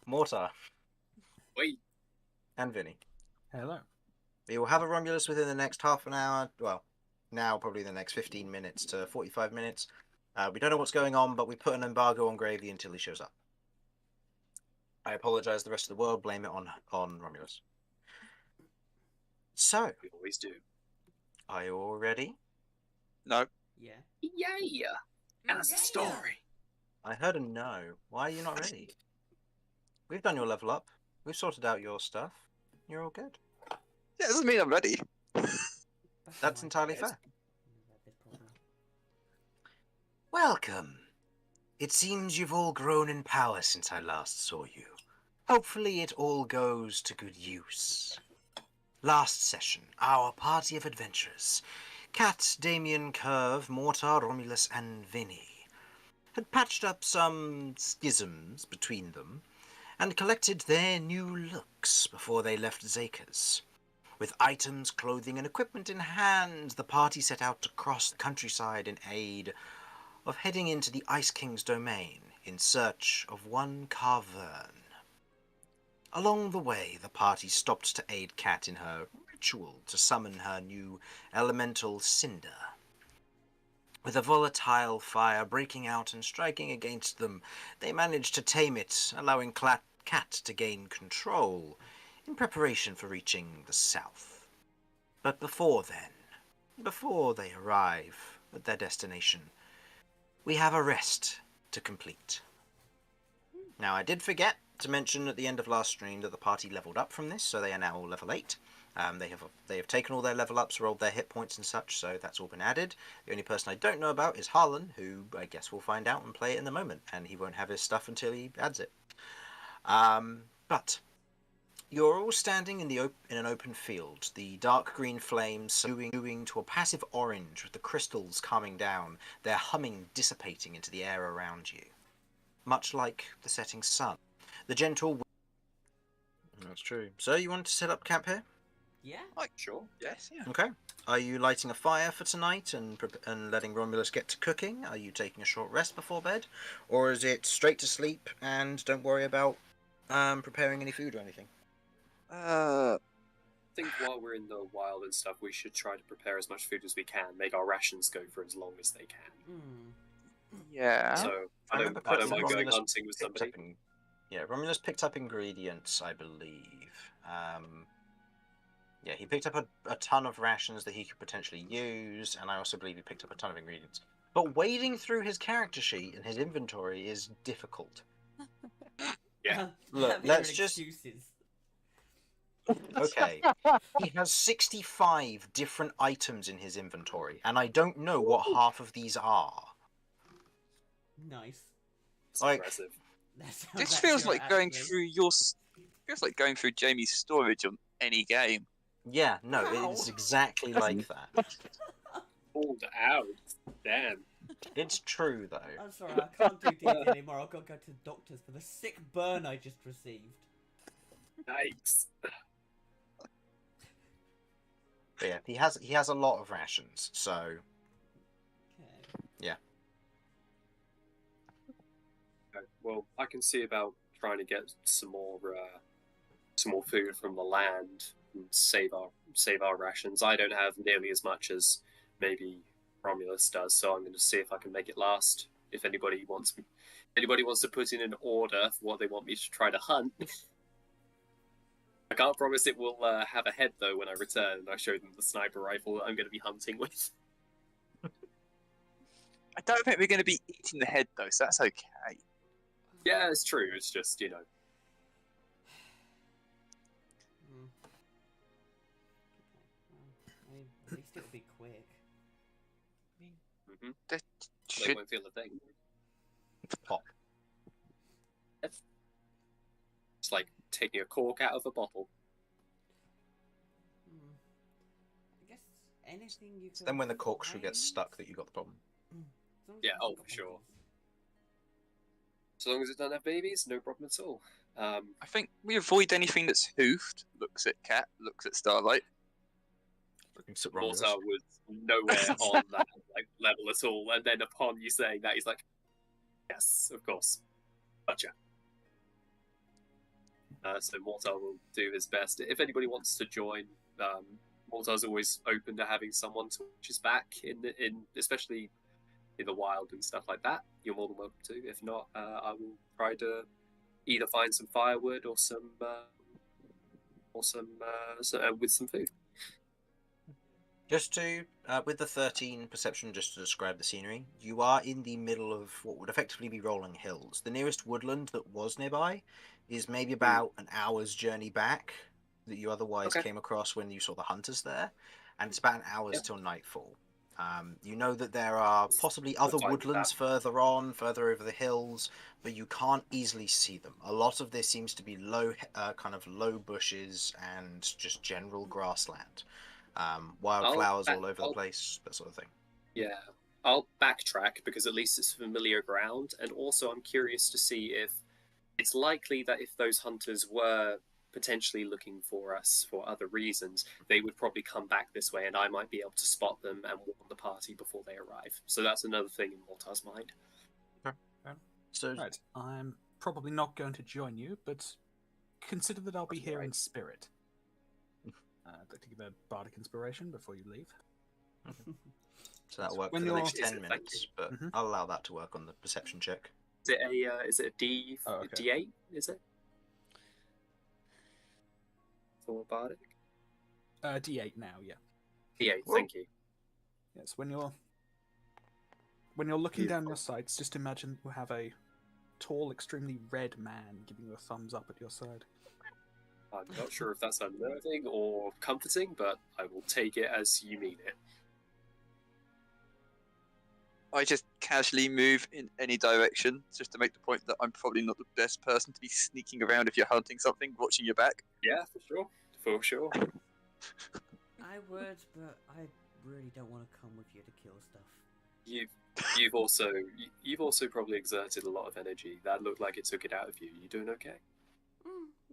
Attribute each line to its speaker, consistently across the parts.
Speaker 1: Mortar.
Speaker 2: Wait.
Speaker 1: And Vinny.
Speaker 3: Hello.
Speaker 1: We will have a Romulus within the next half an hour. Well, now probably the next 15 minutes to 45 minutes. We don't know what's going on, but we put an embargo on Gravy until he shows up. I apologize to the rest of the world. Blame it on Romulus. So,
Speaker 2: We always do.
Speaker 1: are you all ready?
Speaker 4: No.
Speaker 5: Yeah.
Speaker 2: Yeah. That's the story.
Speaker 1: I heard a no. Why are you not ready? We've done your level up. We've sorted out your stuff. You're all good.
Speaker 4: Yeah, it doesn't mean I'm ready.
Speaker 1: That's entirely fair.
Speaker 5: This problem.
Speaker 1: Welcome. It seems you've all grown in power since I last saw you. Hopefully it all goes to good use. Last session, our party of adventurers, Cat, Damien, Curve, Mortar, Romulus, and Vinny, had patched up some schisms between them and collected their new looks before they left Zakas. With items, clothing, and equipment in hand, the party set out to cross the countryside in aid of heading into the Ice King's domain in search of one Carvern. Along the way, the party stopped to aid Cat in her ritual to summon her new elemental Cinder. With a volatile fire breaking out and striking against them, they managed to tame it, allowing Cat to gain control in preparation for reaching the south. But before they arrive at their destination, we have a rest to complete. Now, I did forget to mention at the end of last stream that the party leveled up from this, so they are now level 8. They have taken all their level ups, rolled their hit points and such, so that's all been added. The only person I don't know about is Harlan, who I guess we'll find out and play it in the moment, and he won't have his stuff until he adds it. But you're all standing in an open field, the dark green flames moving to a passive orange with the crystals calming down, their humming dissipating into the air around you. Much like the setting sun. The gentle wind. That's true. So you want to set up camp here?
Speaker 5: Yeah.
Speaker 4: Like, sure. Yes, yeah.
Speaker 1: Okay. Are you lighting a fire for tonight and letting Romulus get to cooking? Are you taking a short rest before bed? Or is it straight to sleep and don't worry about preparing any food or anything?
Speaker 2: I think while we're in the wild and stuff, we should try to prepare as much food as we can, make our rations go for as long as they can.
Speaker 4: Yeah.
Speaker 2: So I don't mind going hunting with somebody.
Speaker 1: Romulus picked up ingredients, I believe. Yeah, he picked up a ton of rations that he could potentially use, and I also believe he picked up a ton of ingredients. But wading through his character sheet and his inventory is difficult.
Speaker 2: Yeah.
Speaker 1: Look, let's just...
Speaker 5: Excuses.
Speaker 1: Okay. He has 65 different items in his inventory, and I don't know what half of these are.
Speaker 5: Nice.
Speaker 2: It's
Speaker 1: Like,
Speaker 2: impressive.
Speaker 4: This feels like going through feels like going through Jamie's storage on any game.
Speaker 1: Yeah, no,
Speaker 5: Ow.
Speaker 1: it's exactly like that.
Speaker 2: Pulled out. Damn.
Speaker 1: It's true, though.
Speaker 5: I'm sorry, I can't do D&D anymore. I've got to go to the doctors for the sick burn I just received.
Speaker 2: Nice.
Speaker 1: But yeah, he has a lot of rations, so
Speaker 5: Okay.
Speaker 1: yeah.
Speaker 2: Okay, well, I can see about trying to get some more food from the land and save our rations. I don't have nearly as much as maybe Romulus does, so I'm going to see if I can make it last. If anybody wants to put in an order for what they want me to try to hunt. I can't promise it will have a head though when I return and I show them the sniper rifle that I'm going to be hunting with.
Speaker 4: I don't think we're going to be eating the head though, so that's okay.
Speaker 2: Yeah, it's true. It's just, you know.
Speaker 5: I mean, at least it'll be quick.
Speaker 2: Mm-hmm.
Speaker 4: That
Speaker 2: They
Speaker 4: should...
Speaker 2: won't feel a thing.
Speaker 1: Pop.
Speaker 2: It's like taking a cork out of a bottle.
Speaker 5: I guess anything you can...
Speaker 1: Then when the corkscrew gets stuck that you got the problem.
Speaker 2: Yeah, oh, for sure. As long as it doesn't have babies, no problem at all.
Speaker 4: I think we avoid anything that's hoofed. Looks at Cat, looks at Starlight.
Speaker 2: Mortar was nowhere on that level at all, and then upon you saying that, he's like, "Yes, of course, gotcha." So Mortar will do his best. If anybody wants to join, Mortar's always open to having someone to watch his back in especially in the wild and stuff like that. You're more than welcome to. If not, I will try to either find some firewood or some with some food.
Speaker 1: Just to, with the 13 perception, just to describe the scenery, you are in the middle of what would effectively be rolling hills. The nearest woodland that was nearby is maybe about an hour's journey back that you otherwise came across when you saw the hunters there, and it's about an hour's till nightfall. You know that there are possibly other woodlands further on, further over the hills, but you can't easily see them. A lot of this seems to be low, kind of low bushes and just general grassland. Wildflowers all over the place, that sort of thing.
Speaker 2: Yeah, I'll backtrack because at least it's familiar ground, and also I'm curious to see if it's likely that if those hunters were potentially looking for us for other reasons, they would probably come back this way, and I might be able to spot them and warn the party before they arrive. So that's another thing in Mortar's mind.
Speaker 1: So,
Speaker 3: right, I'm probably not going to join you, but consider that I'll be here in spirit. I'd like to give a bardic inspiration before you leave.
Speaker 1: So that'll work for the next 10 minutes, but I'll allow that to work on the perception check.
Speaker 2: Is it a D?
Speaker 3: Oh, okay.
Speaker 2: D8? Is it for bardic?
Speaker 3: D8 now, yeah.
Speaker 2: D8. Thank you.
Speaker 3: Yes, when you're looking down your sights, just imagine you have a tall, extremely red man giving you a thumbs up at your side.
Speaker 2: I'm not sure if that's unnerving or comforting, but I will take it as you mean it.
Speaker 4: I just casually move in any direction, just to make the point that I'm probably not the best person to be sneaking around if you're hunting something, watching your back.
Speaker 2: Yeah, for sure. For sure.
Speaker 5: I would, but I really don't want to come with you to kill stuff.
Speaker 2: You've also probably exerted a lot of energy. That looked like it took it out of you. You doing okay?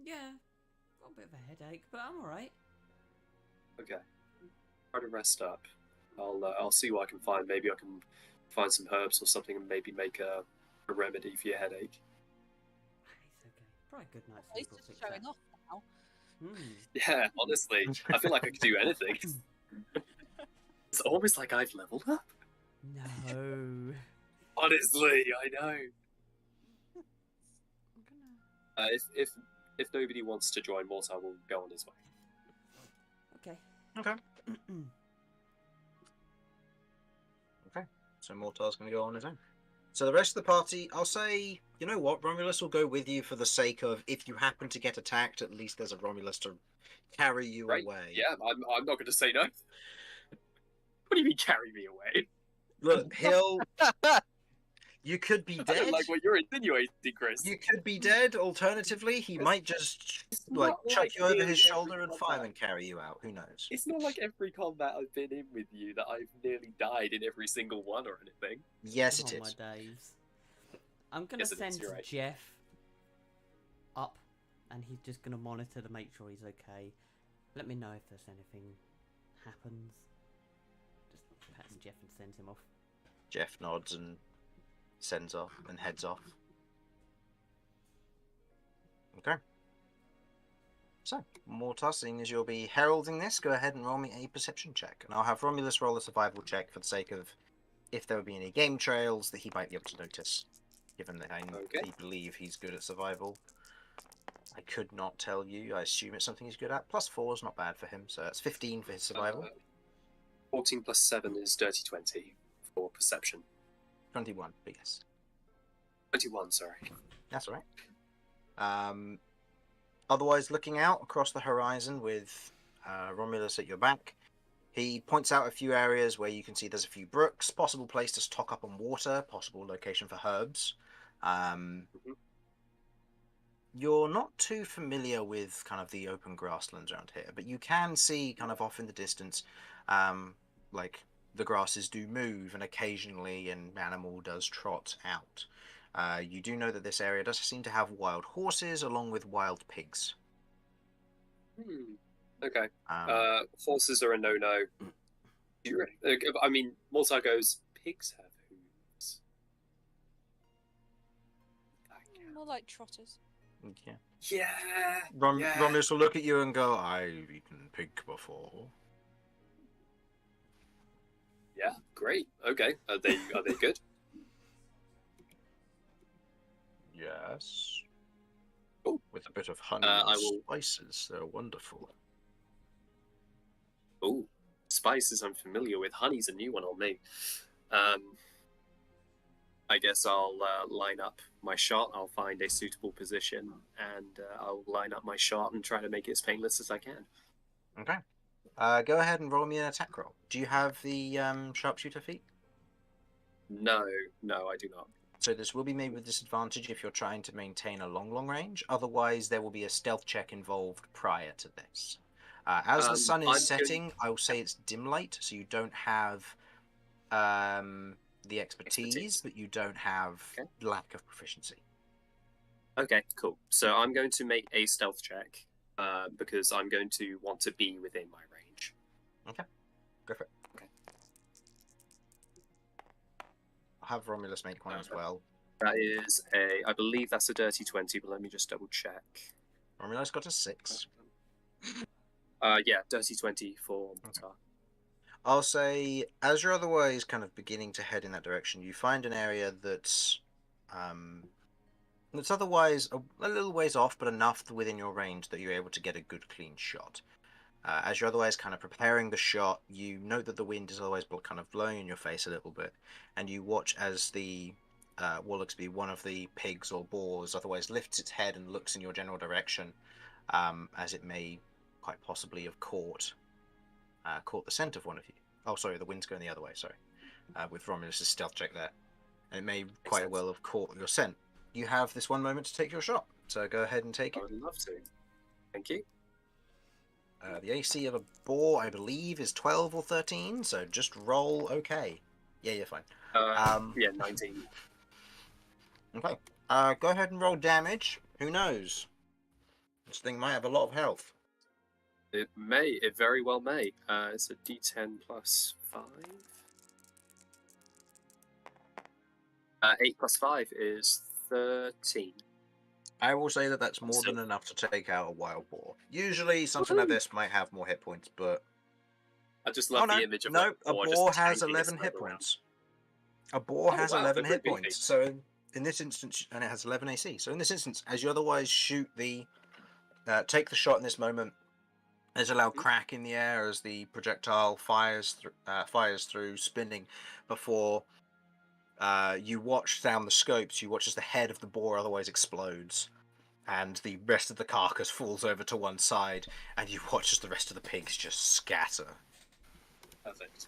Speaker 5: Yeah. Got a bit of a headache, but I'm alright.
Speaker 2: Okay. Try to rest up. I'll see what I can find. Maybe I can find some herbs or something and maybe make a remedy for your headache.
Speaker 5: It's okay. Probably a good night's
Speaker 6: He's
Speaker 5: sleep will
Speaker 6: just
Speaker 5: fix
Speaker 6: showing
Speaker 5: that.
Speaker 6: off now.
Speaker 2: Yeah, honestly, I feel like I could do anything. It's almost like I've leveled up.
Speaker 5: No.
Speaker 2: Honestly, I know. If nobody wants to join, Mortar will go on his way.
Speaker 5: Okay.
Speaker 1: Okay. So Mortar's going to go on his own. So the rest of the party, I'll say, you know what, Romulus will go with you for the sake of, if you happen to get attacked, at least there's a Romulus to carry you away.
Speaker 2: Yeah, I'm not going to say no. What do you mean carry me away?
Speaker 1: Look, you could be dead.
Speaker 2: I don't like what you're insinuating, Chris.
Speaker 1: You could be dead. Alternatively, he might just chuck you over his shoulder and fire and carry you out. Who knows?
Speaker 2: It's not like every combat I've been in with you that I've nearly died in every single one or anything.
Speaker 1: Yes, it is.
Speaker 5: My days. I'm gonna send
Speaker 2: right.
Speaker 5: Jeff up, and he's just gonna monitor to make sure he's okay. Let me know if there's anything happens. Just pats Jeff and sends him off.
Speaker 1: Jeff nods and sends off and heads off. Okay. So, Mortar, seeing as you'll be heralding this, go ahead and roll me a perception check. And I'll have Romulus roll a survival check for the sake of if there would be any game trails that he might be able to notice, given that I believe he's good at survival. I could not tell you. I assume it's something he's good at. +4 is not bad for him, so that's 15 for his survival.
Speaker 2: 14 + 7 is dirty 20 for perception.
Speaker 1: 21, but yes.
Speaker 2: 21, sorry.
Speaker 1: That's all right. Otherwise, looking out across the horizon with Romulus at your back, he points out a few areas where you can see there's a few brooks, possible place to stock up on water, possible location for herbs. You're not too familiar with kind of the open grasslands around here, but you can see kind of off in the distance, like the grasses do move and occasionally an animal does trot out. You do know that this area does seem to have wild horses along with wild pigs.
Speaker 2: Okay. Horses are a no-no. I mean, Mortar goes, pigs have hooves.
Speaker 6: More like trotters.
Speaker 1: Yeah.
Speaker 2: Yeah. Yeah.
Speaker 1: Romulus will look at you and go, "I've eaten pig before."
Speaker 2: Yeah. Great. Okay. Are they good?
Speaker 1: Yes.
Speaker 2: Cool.
Speaker 1: With a bit of honey
Speaker 2: I
Speaker 1: and
Speaker 2: will.
Speaker 1: spices, they're wonderful.
Speaker 2: Oh, spices I'm familiar with. Honey's a new one on me. I guess I'll line up my shot. I'll find a suitable position, and I'll line up my shot and try to make it as painless as I can.
Speaker 1: Okay. Go ahead and roll me an attack roll. Do you have the sharpshooter feat?
Speaker 2: No, I do not.
Speaker 1: So this will be made with disadvantage if you're trying to maintain a long range. Otherwise, there will be a stealth check involved prior to this. As the sun is setting, I will say it's dim light, so you don't have the expertise, but you don't have lack of proficiency.
Speaker 2: Okay, cool. So I'm going to make a stealth check because I'm going to want to be within my range.
Speaker 1: Okay, go for it.
Speaker 2: Okay.
Speaker 1: I'll have Romulus make one as well.
Speaker 2: That is I believe that's a dirty 20, but let me just double check.
Speaker 1: Romulus got a 6.
Speaker 2: Yeah, dirty 20 for Mortar.
Speaker 1: I'll say, as you're otherwise kind of beginning to head in that direction, you find an area that's otherwise a little ways off, but enough within your range that you're able to get a good, clean shot. As you're otherwise kind of preparing the shot, you note that the wind is always kind of blowing in your face a little bit, and you watch as the what looks to be one of the pigs or boars otherwise lifts its head and looks in your general direction, as it may quite possibly have caught the scent of one of you. Oh, sorry, the wind's going the other way, sorry. With Romulus' stealth check there. And it may quite well have caught your scent. You have this one moment to take your shot, so go ahead and take it.
Speaker 2: I would love to. Thank you.
Speaker 1: The AC of a boar, I believe, is 12 or 13, so just roll okay. Yeah, you're fine.
Speaker 2: Yeah, 19.
Speaker 1: Okay. Go ahead and roll damage. Who knows? This thing might have a lot of health.
Speaker 2: It may. It very well may. It's a D10 plus 5. 8 plus 5 is 13.
Speaker 1: I will say that that's more than enough to take out a wild boar. Usually, something like this might have more hit points, but...
Speaker 2: I just love the image of
Speaker 1: a boar has
Speaker 2: tanking
Speaker 1: 11
Speaker 2: its
Speaker 1: hit
Speaker 2: way around.
Speaker 1: points. A boar has
Speaker 2: wow,
Speaker 1: 11
Speaker 2: they're
Speaker 1: hit
Speaker 2: pretty
Speaker 1: points.
Speaker 2: big.
Speaker 1: So in this instance, and it has 11 AC. So in this instance, as you otherwise shoot take the shot in this moment, there's a loud crack in the air as the projectile fires through, spinning before you watch down the scopes. You watch as the head of the boar otherwise explodes, and the rest of the carcass falls over to one side, and you watch as the rest of the pigs just scatter.
Speaker 2: Perfect.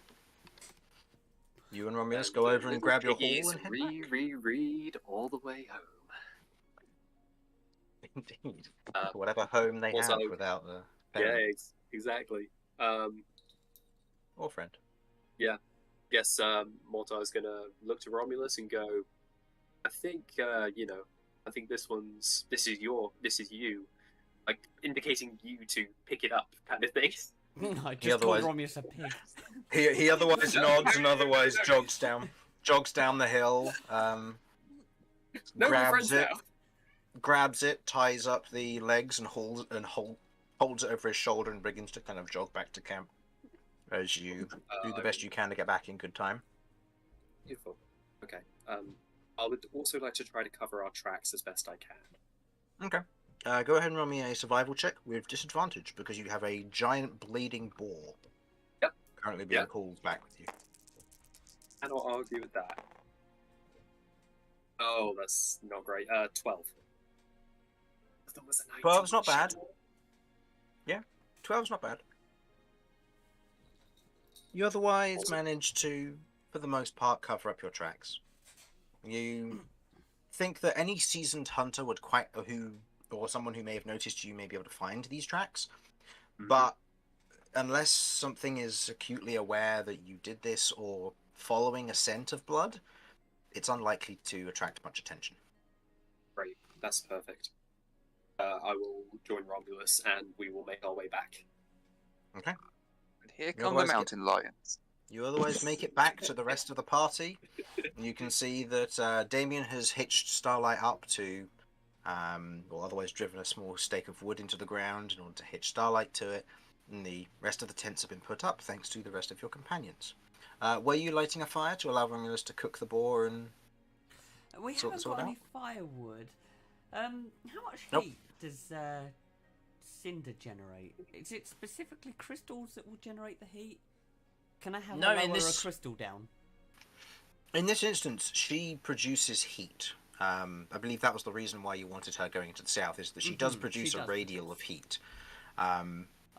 Speaker 1: You and Romulus go over and grab your haul and head back.
Speaker 2: Read all the way home.
Speaker 1: Indeed. Whatever home they
Speaker 2: also-
Speaker 1: have without the
Speaker 2: Yeah,
Speaker 1: parent
Speaker 2: exactly.
Speaker 1: or friend.
Speaker 2: Guess Mortar's gonna look to Romulus and go, I think I think this is you, like indicating you to pick it up, kind of thing.
Speaker 5: I just called Romulus a pig.
Speaker 1: He otherwise nods and otherwise jogs down the hill,
Speaker 2: No, we're friends
Speaker 1: grabs it, ties up the legs and holds it over his shoulder and begins to kind of jog back to camp as you do the best you can to get back in good time.
Speaker 2: Beautiful. Okay. I would also like to try to cover our tracks as best I can.
Speaker 1: Okay. Go ahead and roll me a survival check with disadvantage because you have a giant bleeding boar.
Speaker 2: Yep.
Speaker 1: Currently being called back with you.
Speaker 2: Cannot argue with that. Oh, that's not great. 12.
Speaker 1: 12's not bad. Yeah, 12's not bad. You otherwise manage to, for the most part, cover up your tracks. You think that any seasoned hunter would or someone who may have noticed you may be able to find these tracks, but unless something is acutely aware that you did this or following a scent of blood, it's unlikely to attract much attention.
Speaker 2: Great, that's perfect. I will join Romulus and we will make our way back.
Speaker 1: Okay.
Speaker 4: And here come the mountain lions.
Speaker 1: You otherwise make it back to the rest of the party. And you can see that Damien has hitched Starlight up to or otherwise driven a small stake of wood into the ground in order to hitch Starlight to it, and the rest of the tents have been put up thanks to the rest of your companions. Were you lighting a fire to allow Romulus to cook the boar and
Speaker 5: We
Speaker 1: sort
Speaker 5: haven't
Speaker 1: this
Speaker 5: got
Speaker 1: all
Speaker 5: any
Speaker 1: out?
Speaker 5: firewood. How much
Speaker 1: Nope.
Speaker 5: heat does cinder generate? Is it specifically crystals that will generate the heat? Can I have
Speaker 1: No,
Speaker 5: a
Speaker 1: in
Speaker 5: lower
Speaker 1: this-
Speaker 5: a crystal down?
Speaker 1: In this instance, she produces heat. I believe that was the reason why you wanted her going into the south, is that she does
Speaker 5: Mhm,
Speaker 1: produce
Speaker 5: she
Speaker 1: a
Speaker 5: does
Speaker 1: radial of
Speaker 5: produce.
Speaker 1: heat.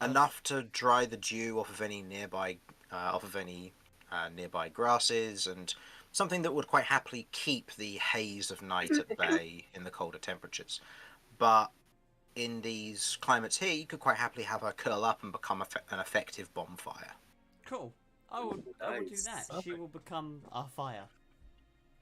Speaker 1: Enough to dry the dew off of any nearby grasses, and something that would quite happily keep the haze of night at bay in the colder temperatures. But in these climates here, you could quite happily have her curl up and become an effective bonfire.
Speaker 5: Cool. I will do
Speaker 2: Nice.
Speaker 5: that. She
Speaker 3: Perfect.
Speaker 5: will become our fire.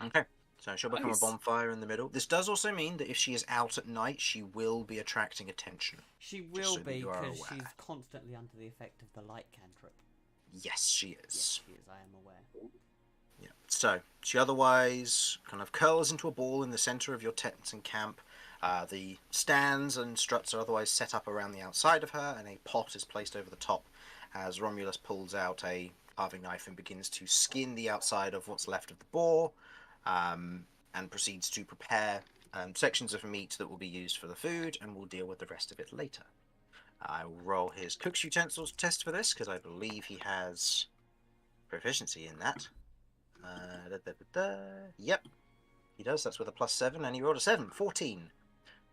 Speaker 1: Okay. So she'll become
Speaker 2: Nice.
Speaker 1: a bonfire in the middle. This does also mean that if she is out at night, she will be attracting attention.
Speaker 5: She will
Speaker 1: so that
Speaker 5: be
Speaker 1: you are
Speaker 5: because
Speaker 1: aware.
Speaker 5: she's constantly under the effect of the light cantrip.
Speaker 1: Yes, she is.
Speaker 5: Yes, she is. I am aware.
Speaker 1: Yeah. So she otherwise kind of curls into a ball in the center of your tent and camp. The stands and struts are otherwise set up around the outside of her, and a pot is placed over the top as Romulus pulls out a carving knife and begins to skin the outside of what's left of the boar, and proceeds to prepare sections of meat that will be used for the food, and we'll deal with the rest of it later. I will roll his cook's utensils test for this, because I believe he has proficiency in that. Yep, he does. That's with a +7, and he rolled a 7. 14.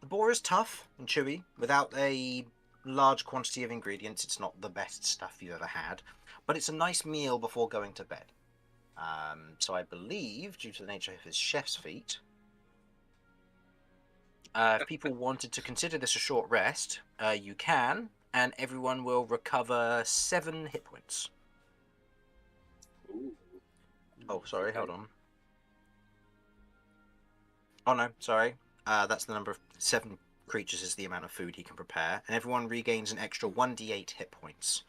Speaker 1: The boar is tough and chewy. Without a large quantity of ingredients, it's not the best stuff you've ever had, but it's a nice meal before going to bed. So I believe, due to the nature of his chef's feat, if people wanted to consider this a short rest, you can, and everyone will recover 7 hit points.
Speaker 2: Ooh.
Speaker 1: Oh, sorry,
Speaker 2: Okay.
Speaker 1: hold on. Oh no, sorry. That's the number of 7 creatures is the amount of food he can prepare, and everyone regains an extra 1d8 hit points,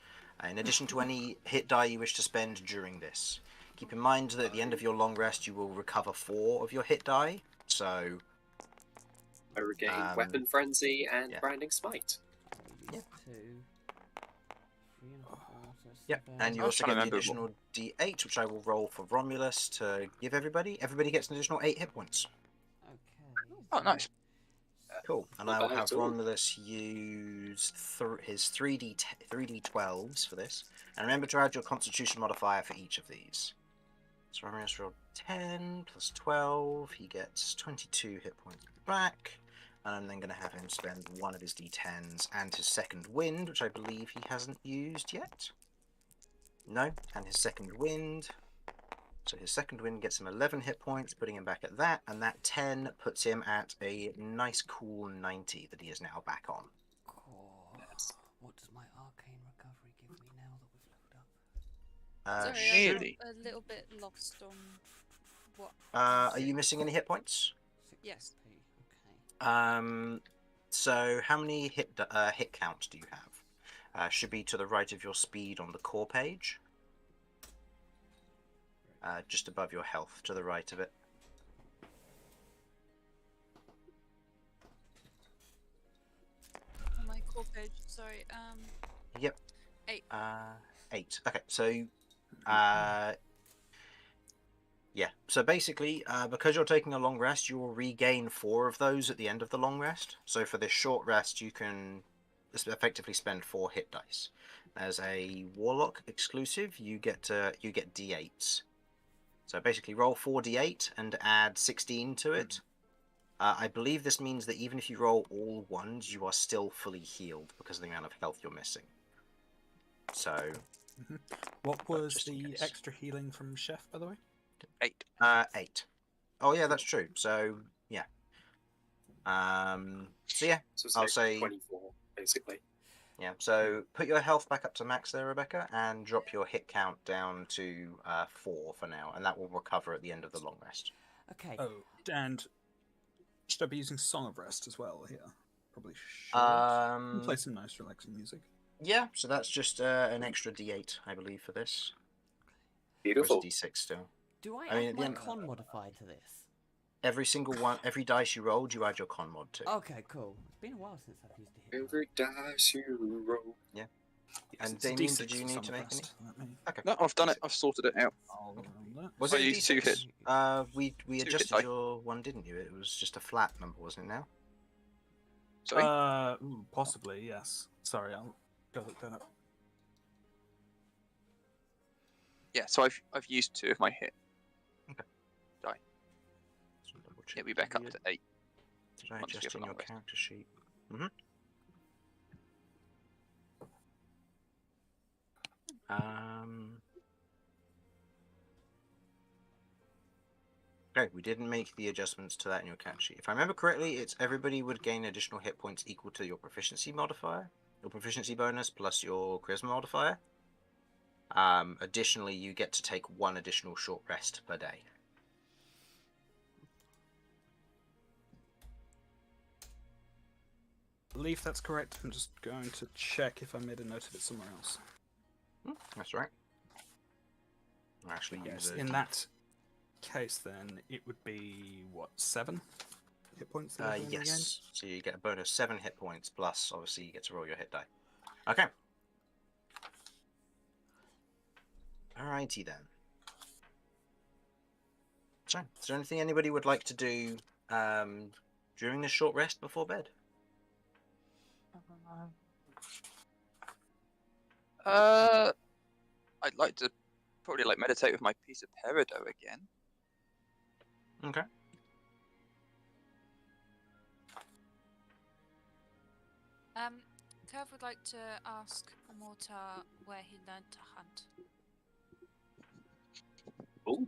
Speaker 1: in addition to any hit die you wish to spend during this. Keep in mind that at the end of your long rest, you will recover 4 of your hit die, so
Speaker 2: I regain
Speaker 1: Um,
Speaker 2: Weapon Frenzy and
Speaker 1: yeah.
Speaker 2: Branding Smite.
Speaker 5: Use
Speaker 1: Yeah.
Speaker 5: 2, 3 and 4, so
Speaker 1: yep.
Speaker 5: 7.
Speaker 1: And you
Speaker 4: I was
Speaker 1: also
Speaker 4: trying
Speaker 1: get
Speaker 4: to
Speaker 1: the
Speaker 4: remember
Speaker 1: additional d8, which I will roll for Romulus to give everybody. Everybody gets an additional 8 hit points.
Speaker 5: Okay.
Speaker 4: Oh, nice.
Speaker 1: Cool. And
Speaker 2: Not
Speaker 1: I will
Speaker 2: bad
Speaker 1: have
Speaker 2: at all.
Speaker 1: Romulus use his 3d12s for this. And remember to add your Constitution modifier for each of these. So Romulus rolled 10 plus 12. He gets 22 hit points back. And I'm then going to have him spend one of his d10s and his second wind, which I believe he hasn't used yet. No, and his second wind. So his second wind gets him 11 hit points, putting him back at that, and that 10 puts him at a nice cool 90 that he is now back on.
Speaker 5: Cool.
Speaker 2: Yes.
Speaker 5: What does my arcane recovery give me now that we've leveled up?
Speaker 6: Sorry,
Speaker 4: Surely.
Speaker 6: I'm a little bit lost on what.
Speaker 1: Are you missing any hit points?
Speaker 5: 6
Speaker 6: Yes.
Speaker 5: XP, okay.
Speaker 1: So how many hit counts do you have? Should be to the right of your speed on the core page. Just above your health, to the right of it.
Speaker 6: On my core page, sorry.
Speaker 1: Yep.
Speaker 6: 8.
Speaker 1: 8. Okay, so yeah. So basically, because you're taking a long rest, you will regain 4 of those at the end of the long rest. So for this short rest, you can effectively spend 4 hit dice. As a warlock exclusive, you get d8s. So basically, roll 4d8 and add 16 to it. I believe this means that even if you roll all ones, you are still fully healed because of the amount of health you're missing. So
Speaker 3: What was
Speaker 1: just in
Speaker 3: the
Speaker 1: case.
Speaker 3: extra healing from Chef, by the way?
Speaker 4: 8.
Speaker 1: 8. Oh yeah, that's true. So yeah. So yeah,
Speaker 2: So it's
Speaker 1: I'll
Speaker 2: like
Speaker 1: say
Speaker 2: 24, basically.
Speaker 1: yeah. So put your health back up to max there, Rebecca, and drop your hit count down to 4 for now, and that will recover at the end of the long rest.
Speaker 5: Okay.
Speaker 3: Oh, and should I be using Song of Rest as well here? Probably should. Play some nice relaxing music.
Speaker 1: Yeah. So that's just an extra d8, I believe, for this. Or is
Speaker 2: Beautiful.
Speaker 1: it d6 still?
Speaker 5: Do I
Speaker 1: I mean,
Speaker 5: add
Speaker 1: at the
Speaker 5: my
Speaker 1: end-
Speaker 5: con modifier to this?
Speaker 1: every single one, every dice you rolled, you add your con mod to.
Speaker 5: Okay, cool. It's been a while since I've used a hit.
Speaker 2: Every dice you roll.
Speaker 3: Yes,
Speaker 1: And
Speaker 3: it's a
Speaker 1: Damien,
Speaker 3: D6
Speaker 1: did you
Speaker 3: for
Speaker 1: need to
Speaker 3: some
Speaker 1: make
Speaker 3: of
Speaker 1: any?
Speaker 3: us. Let me-
Speaker 1: Okay.
Speaker 4: No, I've done it. I've sorted it out.
Speaker 3: I'll roll that.
Speaker 1: Was
Speaker 4: I
Speaker 1: it a
Speaker 4: used 2
Speaker 1: D6?
Speaker 4: hit.
Speaker 1: We
Speaker 4: Two
Speaker 1: adjusted
Speaker 4: hit die.
Speaker 1: your one, didn't you? It was just a flat number, wasn't it? Now.
Speaker 4: Sorry.
Speaker 3: Possibly, yes. Sorry, I'll go look that up.
Speaker 4: Yeah, so I've used 2 of my hit.
Speaker 1: Just double check.
Speaker 4: Get me back up to 8.
Speaker 1: Did I
Speaker 4: once we
Speaker 1: adjust
Speaker 4: have
Speaker 1: in
Speaker 4: a
Speaker 1: your
Speaker 4: long rest.
Speaker 1: character sheet? Mm-hmm. Okay, we didn't make the adjustments to that in your character sheet. If I remember correctly, it's everybody would gain additional hit points equal to your proficiency modifier, your proficiency bonus plus your charisma modifier. Additionally, you get to take 1 additional short rest per day.
Speaker 3: I believe that's correct. I'm just going to check if I made a note of it somewhere else.
Speaker 1: That's right. I'll actually use
Speaker 3: Yes, in that case, then it would be what, 7 hit points? that everyone regains?
Speaker 1: Yes. So you get a bonus 7 hit points, plus obviously you get to roll your hit die. Okay. Alrighty then. So, is there anything anybody would like to do during this short rest before bed?
Speaker 4: I'd like to probably meditate with my piece of peridot again.
Speaker 1: Okay.
Speaker 6: Curve would like to ask Mortar where he learned to hunt.
Speaker 2: Oh,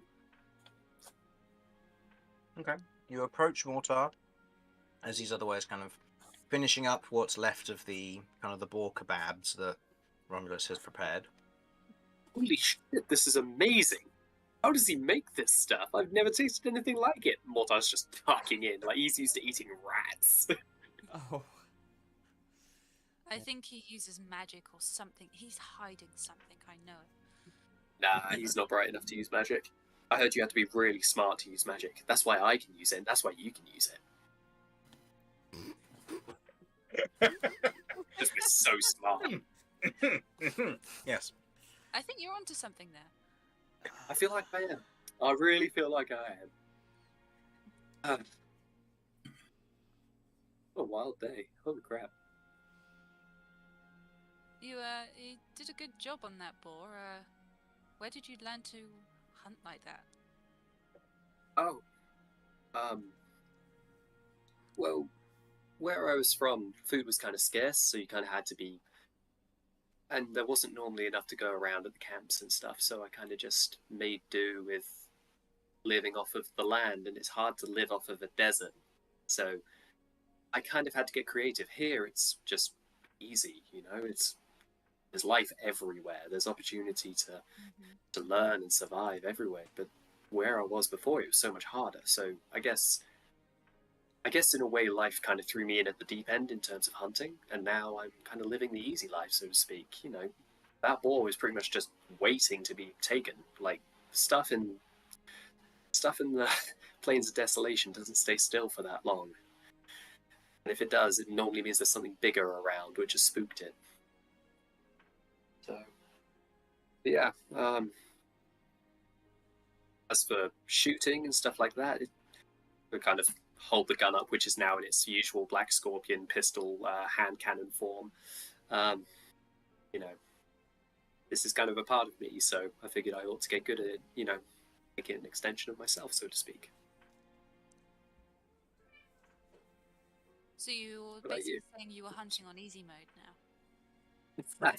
Speaker 1: Okay. You approach Mortar as he's otherwise kind of finishing up what's left of the kind of the boar kebabs that Romulus has prepared.
Speaker 2: holy shit, this is amazing. How does he make this stuff? I've never tasted anything like it. Mortar's just tucking in, like he's used to eating rats.
Speaker 5: Oh.
Speaker 6: I think he uses magic or something. He's hiding something, I know.
Speaker 2: Nah, he's not bright enough to use magic. I heard you have to be really smart to use magic. That's why I can use it, and that's why you can use it. Just be so smart.
Speaker 1: Yes.
Speaker 6: I think you're onto something there.
Speaker 2: I feel like I am. I really feel like I am. What a wild day. Holy crap.
Speaker 6: You did a good job on that boar. Where did you learn to hunt like that?
Speaker 2: Oh. Well, where I was from, food was kind of scarce, so you kind of had to be... And there wasn't normally enough to go around at the camps and stuff, so I kind of just made do with living off of the land, and it's hard to live off of a desert. So I kind of had to get creative. Here, it's just easy, you know? There's life everywhere. There's opportunity to learn and survive everywhere. But where I was before, it was so much harder. So I guess in a way, life kind of threw me in at the deep end in terms of hunting, and now I'm kind of living the easy life, so to speak. You know, that boar was pretty much just waiting to be taken. Like stuff in the Plains of Desolation doesn't stay still for that long, and if it does, it normally means there's something bigger around, which has spooked it. So, yeah. As for shooting and stuff like that, we kind of hold the gun up, which is now in its usual Black Scorpion pistol hand cannon form. You know, this is kind of a part of me, so I figured I ought to get good at it, you know, make it an extension of myself, so to speak.
Speaker 6: So you're
Speaker 2: about
Speaker 6: basically
Speaker 2: you?
Speaker 6: saying you were hunting on easy mode now.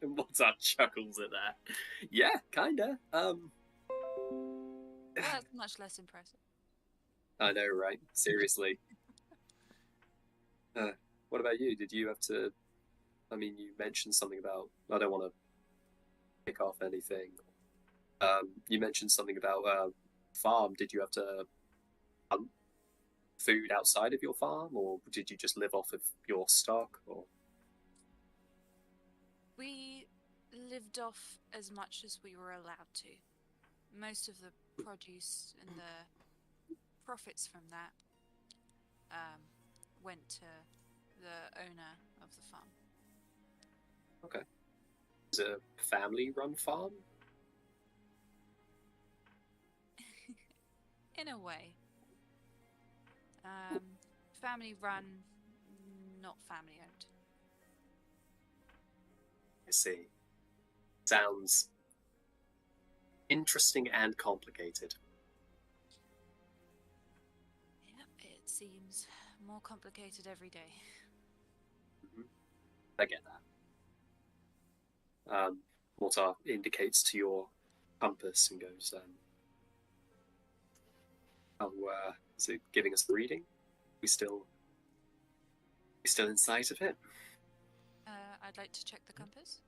Speaker 2: Mozart chuckles at that. Yeah, kinda.
Speaker 6: Well, that's much less impressive.
Speaker 2: I know, right? Seriously. What about you? Did you have to... I mean, you mentioned something about... I don't want to pick off anything. You mentioned something about farm. Did you have to hunt food outside of your farm, or did you just live off of your stock? Or
Speaker 6: We lived off as much as we were allowed to. Most of the produce and the profits from that went to the owner of the farm.
Speaker 2: Okay. Is it a family-run farm?
Speaker 6: In a way. Family run, not family owned.
Speaker 2: I see. Sounds interesting and complicated.
Speaker 6: Yep, it seems more complicated every day.
Speaker 2: I get that. Mortar indicates to your compass and goes, is it giving us the reading? We still in sight of it?
Speaker 6: I'd like to check the compass.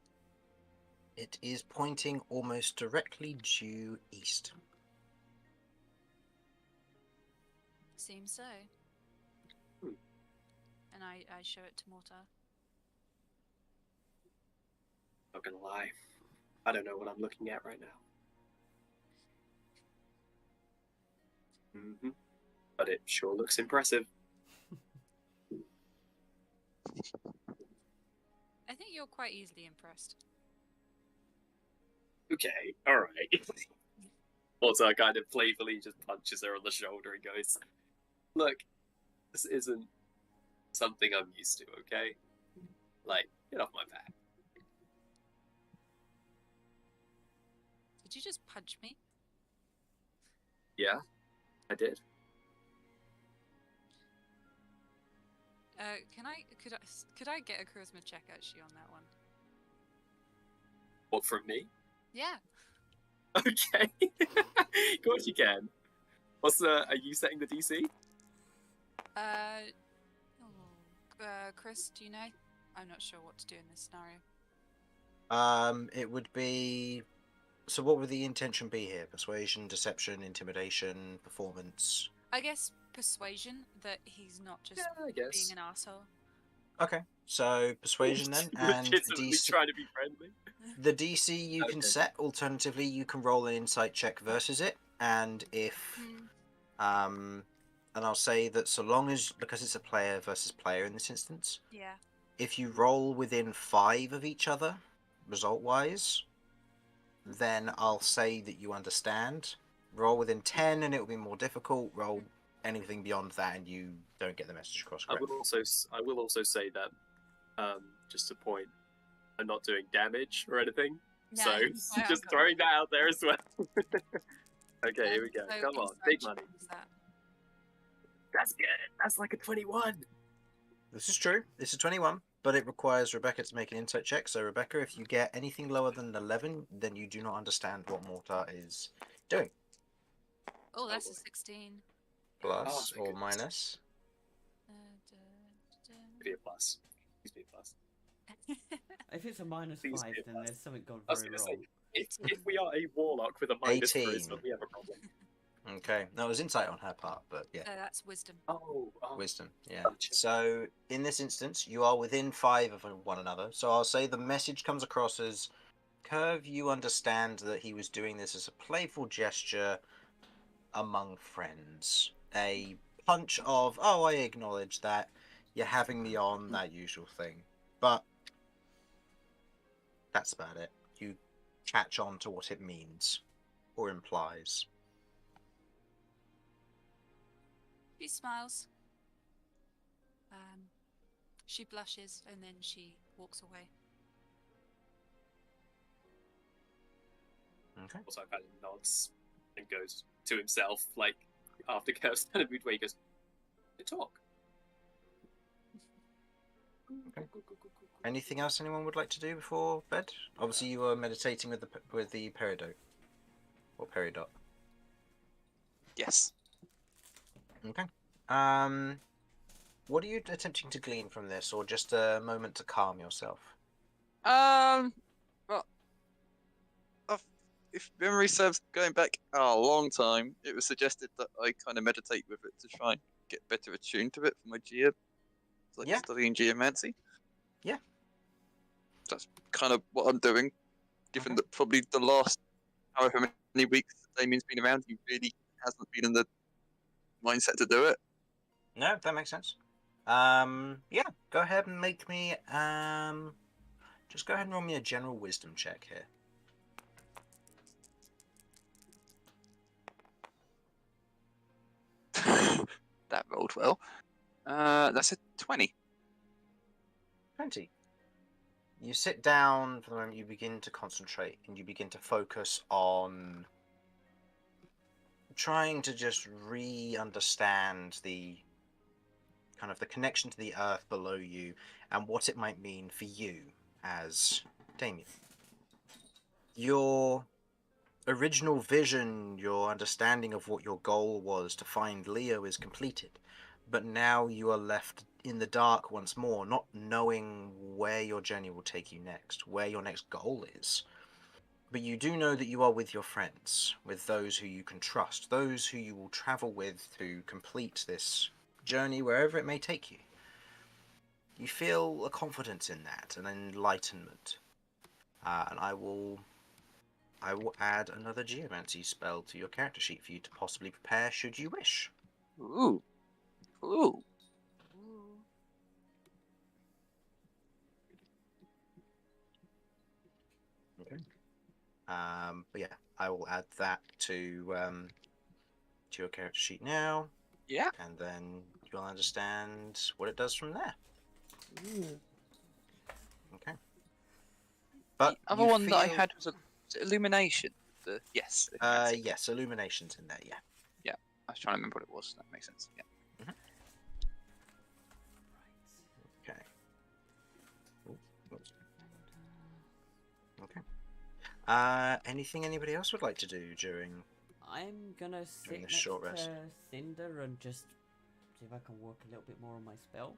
Speaker 1: It is pointing almost directly due east.
Speaker 6: Seems so. And I show it to Mortar.
Speaker 2: Not gonna lie, I don't know what I'm looking at right now. But it sure looks impressive.
Speaker 6: I think you're quite easily impressed.
Speaker 2: Okay, alright. Mortar kind of playfully just punches her on the shoulder and goes, look, this isn't something I'm used to, okay? Like, get off my back.
Speaker 6: Did you just punch me?
Speaker 2: Yeah, I did.
Speaker 6: Could I get a charisma check actually on that one?
Speaker 2: What, from me?
Speaker 6: Yeah.
Speaker 2: Okay. Of course you can. Are you setting the DC?
Speaker 6: Chris, do you know? I'm not sure what to do in this scenario.
Speaker 1: It would be. So, what would the intention be here? Persuasion, deception, intimidation, performance.
Speaker 6: I guess persuasion that he's not just being an asshole.
Speaker 1: Okay, so persuasion then, and
Speaker 2: legitimately
Speaker 1: DC.
Speaker 2: trying to be friendly.
Speaker 1: The DC you can set. Alternatively, you can roll an insight check versus it, and if, and I'll say that so long as, because it's a player versus player in this instance.
Speaker 6: Yeah.
Speaker 1: If you roll within 5 of each other, result-wise, then I'll say that you understand. Roll within 10 and it will be more difficult. Roll anything beyond that and you don't get the message across.
Speaker 2: I will also say that, just to point, I'm not doing damage or anything.
Speaker 6: No,
Speaker 2: So just throwing that out there as well. Okay, here we go.
Speaker 6: So
Speaker 2: Come on,
Speaker 6: insight
Speaker 2: big
Speaker 6: check
Speaker 2: money.
Speaker 6: is that.
Speaker 2: That's good. That's like a 21.
Speaker 1: This is true. This is 21, but it requires Rebecca to make an insight check. So, Rebecca, if you get anything lower than 11, then you do not understand what Mortar is doing.
Speaker 6: Oh, that's a 16.
Speaker 1: Plus
Speaker 2: Oh,
Speaker 1: or
Speaker 2: goodness.
Speaker 1: minus.
Speaker 2: Be a plus. Please be a plus.
Speaker 5: If it's a minus
Speaker 2: Please
Speaker 5: 5,
Speaker 2: be a
Speaker 5: then
Speaker 2: plus.
Speaker 5: there's something gone
Speaker 2: I was
Speaker 5: very
Speaker 2: gonna
Speaker 5: wrong.
Speaker 2: say, if we are a warlock with a minus
Speaker 1: 18.
Speaker 2: charisma, we have a problem.
Speaker 1: Okay. No, it was insight on her part, but yeah.
Speaker 6: That's wisdom.
Speaker 2: Oh,
Speaker 1: Wisdom, yeah.
Speaker 2: Gotcha.
Speaker 1: So, in this instance, you are within 5 of one another. So, I'll say the message comes across as Curve, you understand that he was doing this as a playful gesture among friends. A punch of, oh, I acknowledge that. You're having me on, that usual thing. But that's about it. You catch on to what it means or implies.
Speaker 6: She smiles. She blushes and then she walks away.
Speaker 1: Okay.
Speaker 2: Also, kind of nods and goes to himself, like after Curve's kind of midway, he goes, "Good talk."
Speaker 1: Okay. Anything else anyone would like to do before bed? Obviously, you were meditating with the peridot or peridot.
Speaker 4: Yes.
Speaker 1: Okay. What are you attempting to glean from this, or just a moment to calm yourself?
Speaker 4: Well, if memory serves, going back a long time, it was suggested that I kind of meditate with it to try and get better attuned to it for my geo, like
Speaker 1: Yeah.
Speaker 4: studying geomancy.
Speaker 1: Yeah.
Speaker 4: That's kind of what I'm doing, given that probably the last however many weeks Damien's been around, he really hasn't been in the mindset to do it.
Speaker 1: No, that makes sense. Yeah, go ahead and make me just go ahead and roll me a general wisdom check here.
Speaker 4: That rolled well. That's a 20.
Speaker 1: 20. You sit down for the moment, you begin to concentrate and you begin to focus on trying to just re-understand the kind of the connection to the earth below you and what it might mean for you as Damien. Your original vision, your understanding of what your goal was to find Leo is completed, but now you are left in the dark once more, not knowing where your journey will take you next, where your next goal is. But you do know that you are with your friends, with those who you can trust, those who you will travel with to complete this journey wherever it may take you. You feel a confidence in that, an enlightenment. And I will add another geomancy spell to your character sheet for you to possibly prepare should you wish.
Speaker 4: Ooh. Ooh.
Speaker 1: Okay. But yeah, I will add that to your character sheet now.
Speaker 4: Yeah.
Speaker 1: And then you'll understand what it does from there.
Speaker 4: Ooh.
Speaker 1: Okay. But
Speaker 4: the other one that I had was illumination. Yes.
Speaker 1: yes, illumination's in there. Yeah.
Speaker 4: Yeah. I was trying to remember what it was. That makes sense. Yeah.
Speaker 1: Okay. Okay. Anything anybody else would like to do during?
Speaker 5: I'm gonna sit
Speaker 1: this
Speaker 5: next
Speaker 1: short rest.
Speaker 5: to Cinder and just see if I can work a little bit more on my spell.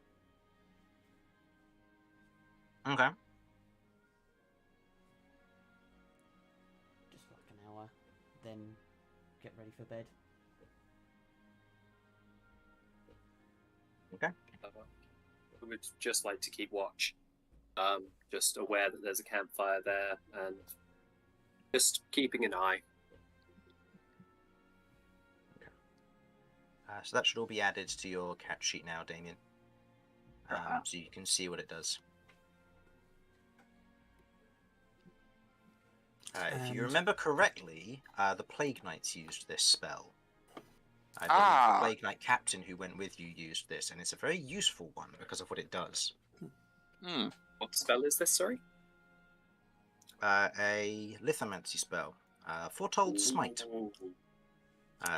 Speaker 1: Okay.
Speaker 5: Just for like an hour, then get ready for bed.
Speaker 1: Okay.
Speaker 2: I would just like to keep watch. Just aware that there's a campfire there and just keeping an eye.
Speaker 1: So that should all be added to your character sheet now, Damien. So you can see what it does. If you
Speaker 3: And-
Speaker 1: remember correctly, the Plague Knights used this spell. I believe
Speaker 4: Ah.
Speaker 1: the Plague Knight captain who went with you used this, and it's a very useful one because of what it does.
Speaker 4: Hmm.
Speaker 2: What spell is this, sorry?
Speaker 1: A Lithomancy spell. Foretold Smite.
Speaker 2: Ooh.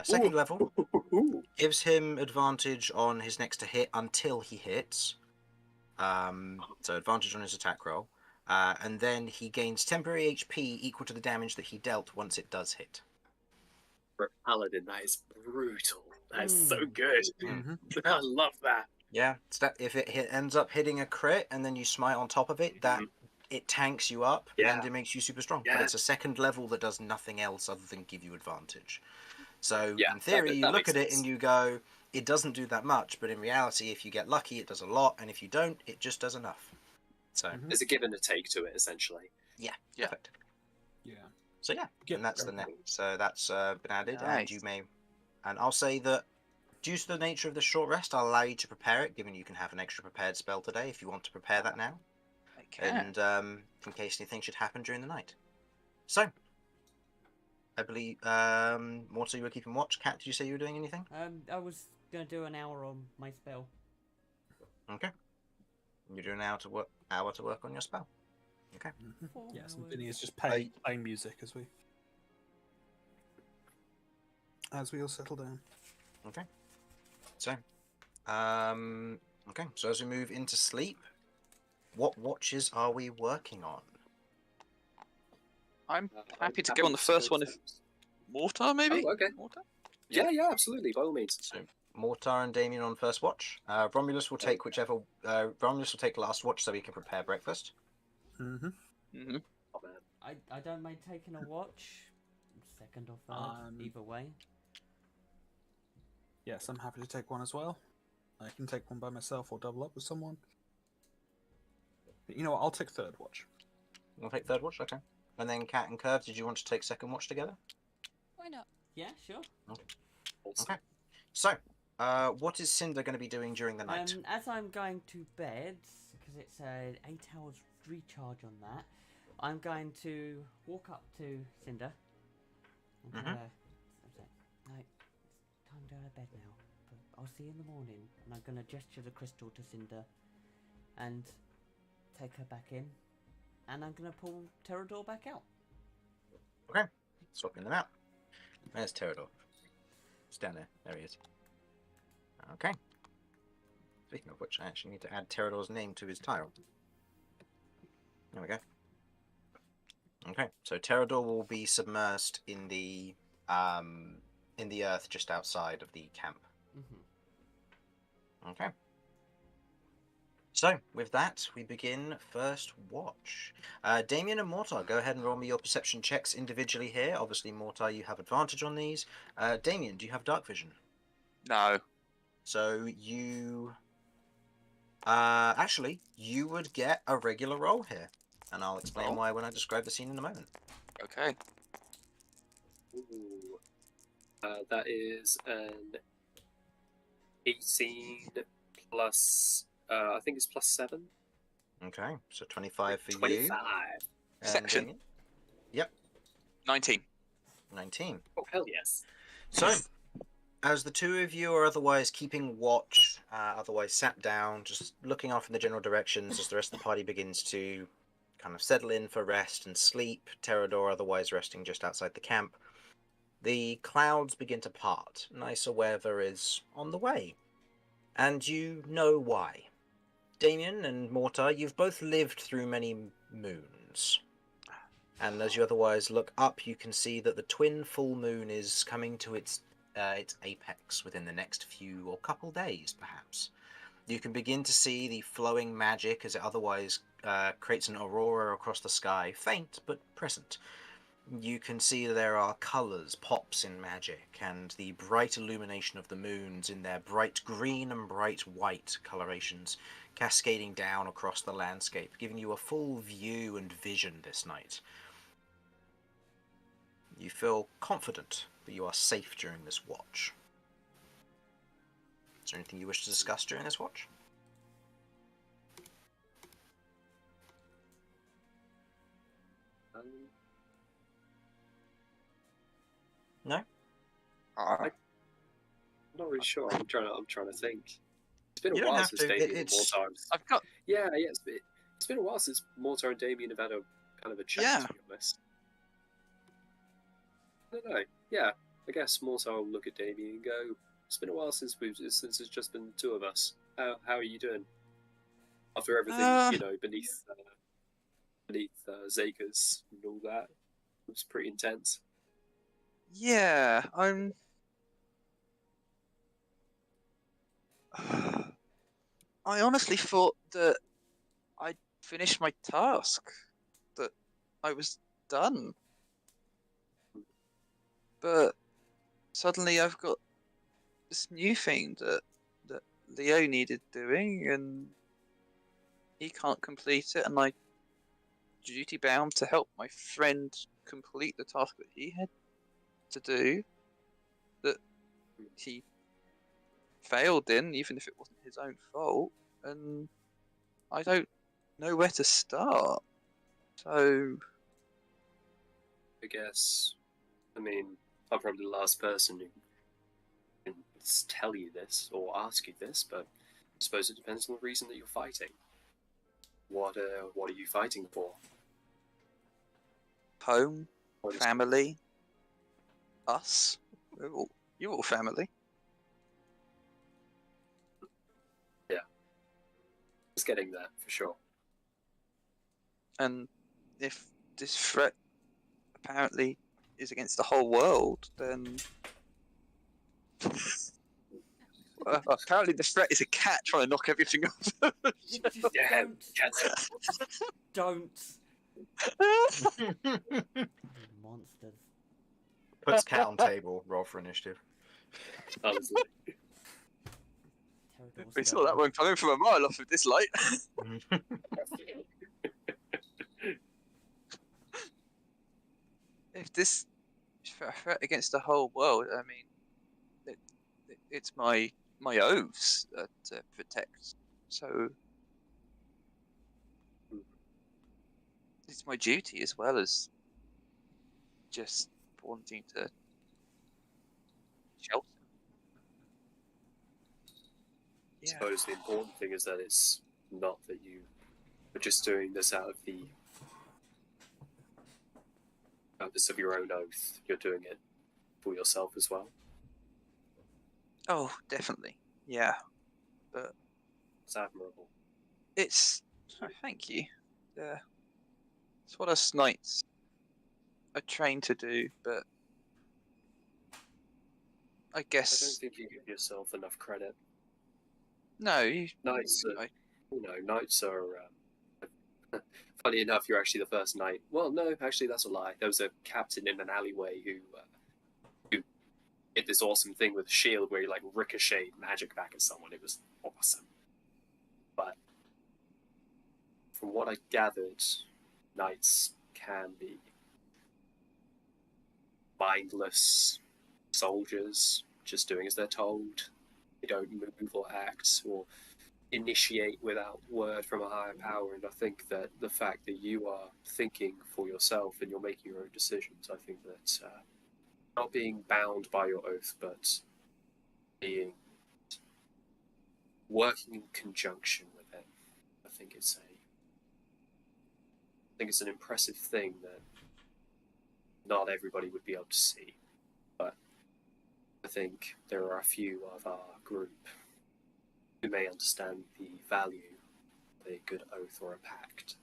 Speaker 1: Second
Speaker 2: Ooh.
Speaker 1: level.
Speaker 2: Ooh.
Speaker 1: Gives him advantage on his next to hit until he hits. So advantage on his attack roll. And then he gains temporary HP equal to the damage that he dealt once it does hit.
Speaker 2: For a paladin, that is brutal. That is so
Speaker 5: Mm.
Speaker 2: good.
Speaker 3: Mhm.
Speaker 2: I love that.
Speaker 1: Yeah, if it ends up hitting a crit and then you smite on top of it, that it tanks you up
Speaker 2: Yeah.
Speaker 1: and it makes you super strong. But
Speaker 2: Yeah.
Speaker 1: it's a second level that does nothing else other than give you advantage. So
Speaker 2: Yeah,
Speaker 1: in theory,
Speaker 2: that
Speaker 1: you look
Speaker 2: makes
Speaker 1: at it
Speaker 2: sense.
Speaker 1: and you go, it doesn't do that much. But in reality, if you get lucky, it does a lot, and if you don't, it just does enough. So
Speaker 3: Mhm.
Speaker 2: There's a give and a take to it, essentially.
Speaker 1: yeah,
Speaker 4: Yeah.
Speaker 1: perfect.
Speaker 3: Yeah.
Speaker 1: So yeah,
Speaker 3: Get
Speaker 1: and that's the
Speaker 3: there.
Speaker 1: net. So that's been added, and
Speaker 4: Nice.
Speaker 1: you may, and I'll say that due to the nature of the short rest, I'll allow you to prepare it, given you can have an extra prepared spell today if you want to prepare that now,
Speaker 4: I can.
Speaker 1: and in case anything should happen during the night. So, I believe, Mortar, you were keeping watch. Kat, did you say you were doing anything?
Speaker 5: I was gonna do an hour on my spell.
Speaker 1: Okay. You're doing an hour to work on your spell. Okay.
Speaker 3: Mhm.
Speaker 5: 4
Speaker 3: Yes, and
Speaker 5: hours.
Speaker 3: Vinny is just
Speaker 1: I-
Speaker 3: playing music as we all settle down.
Speaker 1: Okay. So, okay. So as we move into sleep, what watches are we working on?
Speaker 4: I'm
Speaker 2: I'm
Speaker 4: happy to go on the first one if
Speaker 2: those.
Speaker 4: Mortar, maybe?
Speaker 2: Oh, okay.
Speaker 4: Mortar?
Speaker 2: Yeah, absolutely, by all means.
Speaker 1: So Mortar and Damien on first watch. Romulus will take whichever. Romulus will take last watch so he can prepare breakfast.
Speaker 3: Mm-hmm.
Speaker 4: Mm-hmm.
Speaker 2: Oh, man.
Speaker 5: I don't mind taking a watch, second or third, either way.
Speaker 3: Yes, I'm happy to take one as well. I can take one by myself or double up with someone. But you know what? I'll take third watch.
Speaker 1: You'll take third watch, okay. And then Cat and Curve, did you want to take second watch together?
Speaker 6: Why not?
Speaker 5: Yeah, sure.
Speaker 2: Awesome.
Speaker 1: Okay. So, What is Cinder going to be doing during the night?
Speaker 5: As I'm going to bed, because it's an 8 hours recharge on that, I'm going to walk up to Cinder and tell her, no, it's time to go to bed now. But I'll see you in the morning. And I'm going to gesture the crystal to Cinder and take her back in. And I'm going to pull Terrador back out.
Speaker 1: Okay, swapping them out. There's Terrador. It's down there. There he is. Okay. Speaking of which, I actually need to add Terrador's name to his tile. There we go. Okay, so Terrador will be submersed in the earth just outside of the camp.
Speaker 5: Mm-hmm.
Speaker 1: Okay. So, with that, we begin first watch. Damien and Mortar, go ahead and roll me your perception checks individually here. Obviously, Mortar, you have advantage on these. Damien, do you have dark vision?
Speaker 4: No.
Speaker 1: So you... actually, you would get a regular roll here. And I'll explain why when I describe the scene in a moment.
Speaker 4: Okay.
Speaker 2: Ooh. That is an 18 plus, I think it's plus 7.
Speaker 1: Okay, so 25 for
Speaker 2: 25.
Speaker 1: you. And
Speaker 4: Section.
Speaker 1: Damien? Yep,
Speaker 4: 19.
Speaker 1: 19.
Speaker 2: Oh, hell yes.
Speaker 1: So, as the two of you are otherwise keeping watch, otherwise sat down, just looking off in the general directions as the rest of the party begins to kind of settle in for rest and sleep, Terrador otherwise resting just outside the camp, the clouds begin to part. Nicer weather is on the way. And you know why. Damien and Mortar, you've both lived through many moons. And as you otherwise look up, you can see that the twin full moon is coming to its apex within the next few or couple days, perhaps. You can begin to see the flowing magic as it otherwise creates an aurora across the sky, faint but present. You can see there are colours, pops in magic, and the bright illumination of the moons in their bright green and bright white colorations cascading down across the landscape, giving you a full view and vision this night. You feel confident that you are safe during this watch. Is there anything you wish to discuss during this watch? No?
Speaker 2: I'm not really sure. I'm trying to think. It's been
Speaker 1: You
Speaker 2: a
Speaker 1: don't
Speaker 2: while
Speaker 1: have
Speaker 2: since
Speaker 1: to,
Speaker 2: Damien and
Speaker 1: it's-
Speaker 2: Mortar.
Speaker 4: I've got.
Speaker 2: Yeah, it's been a while since Mortar and Damien have had a kind of a chat,
Speaker 4: Yeah.
Speaker 2: to be honest. I don't know. Yeah, I guess Mortar will look at Damien and go, it's been a while since it's just been the two of us. How are you doing? After everything, beneath Zakas and all that. It was pretty intense.
Speaker 4: Yeah, I'm. I honestly thought that I'd finished my task, that I was done. But suddenly I've got this new thing that Leo needed doing, and he can't complete it, and I duty bound to help my friend complete the task that he had to do, that he failed in, even if it wasn't his own fault, and I don't know where to start. So
Speaker 2: I guess, I'm probably the last person who can tell you this or ask you this, but I suppose it depends on the reason that you're fighting. What are you fighting for?
Speaker 4: home,
Speaker 2: What is-
Speaker 4: family, us, you're all family.
Speaker 2: It's getting there, for sure.
Speaker 4: And if this threat apparently is against the whole world, then apparently the threat is a cat trying to knock everything off.
Speaker 5: Just
Speaker 2: Yeah,
Speaker 5: don't. Monsters.
Speaker 1: Puts cat on table, roll for initiative.
Speaker 2: honestly.
Speaker 5: Terrador's
Speaker 4: We saw
Speaker 5: going.
Speaker 4: that one coming from a mile off with this light. If this is a threat against the whole world, it's my my oaths to protect. So it's my duty as well as just wanting to shelter.
Speaker 2: I suppose the important thing is that it's not that you are just doing this out of the purpose of your own oath. You're doing it for yourself as well.
Speaker 4: Oh, definitely. Yeah. But
Speaker 2: It's admirable.
Speaker 4: it's... Oh, thank you. Yeah. It's what us knights are trained to do, but I
Speaker 2: I don't
Speaker 4: guess...
Speaker 2: think you give yourself enough credit.
Speaker 4: No, you...
Speaker 2: Knights are,
Speaker 4: I-
Speaker 2: knights are... funny enough, you're actually the first knight. Well, no, actually, that's a lie. There was a captain in an alleyway who did this awesome thing with a shield where he like ricocheted magic back at someone. It was awesome. But from what I gathered, knights can be mindless soldiers, just doing as they're told. They don't move or act or initiate without word from a higher power. And I think that the fact that you are thinking for yourself and you're making your own decisions, I think that not being bound by your oath, but being working in conjunction with it, I think it's an impressive thing that not everybody would be able to see. But I think there are a few of our group who may understand the value of a good oath or a pact.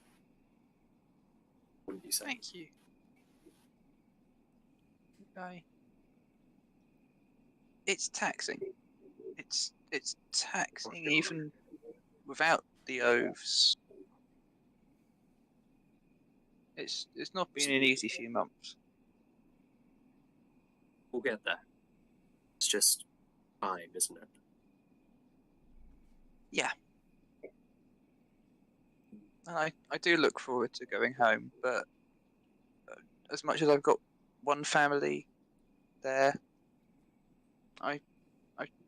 Speaker 2: Wouldn't you say?
Speaker 4: Thank you. It's taxing. It's taxing even without the oaths. It's not been an easy few months.
Speaker 2: We'll get there. It's just time, isn't it?
Speaker 4: Yeah. And I do look forward to going home, but as much as I've got one family there, I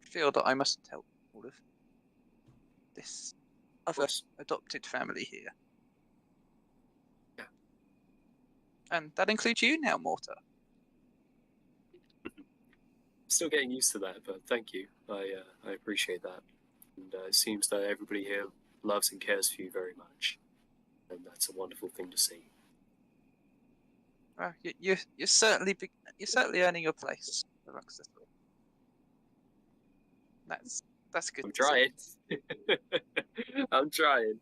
Speaker 4: feel that I must help all of this other adopted family here.
Speaker 2: Yeah.
Speaker 4: And that includes you now, Mortar.
Speaker 2: Still getting used to that, but thank you. I appreciate that. And it seems that everybody here loves and cares for you very much. And that's a wonderful thing to see.
Speaker 4: Well, you're certainly earning your place amongst us all. That's good.
Speaker 2: I'm
Speaker 4: to see.
Speaker 2: trying. I'm trying.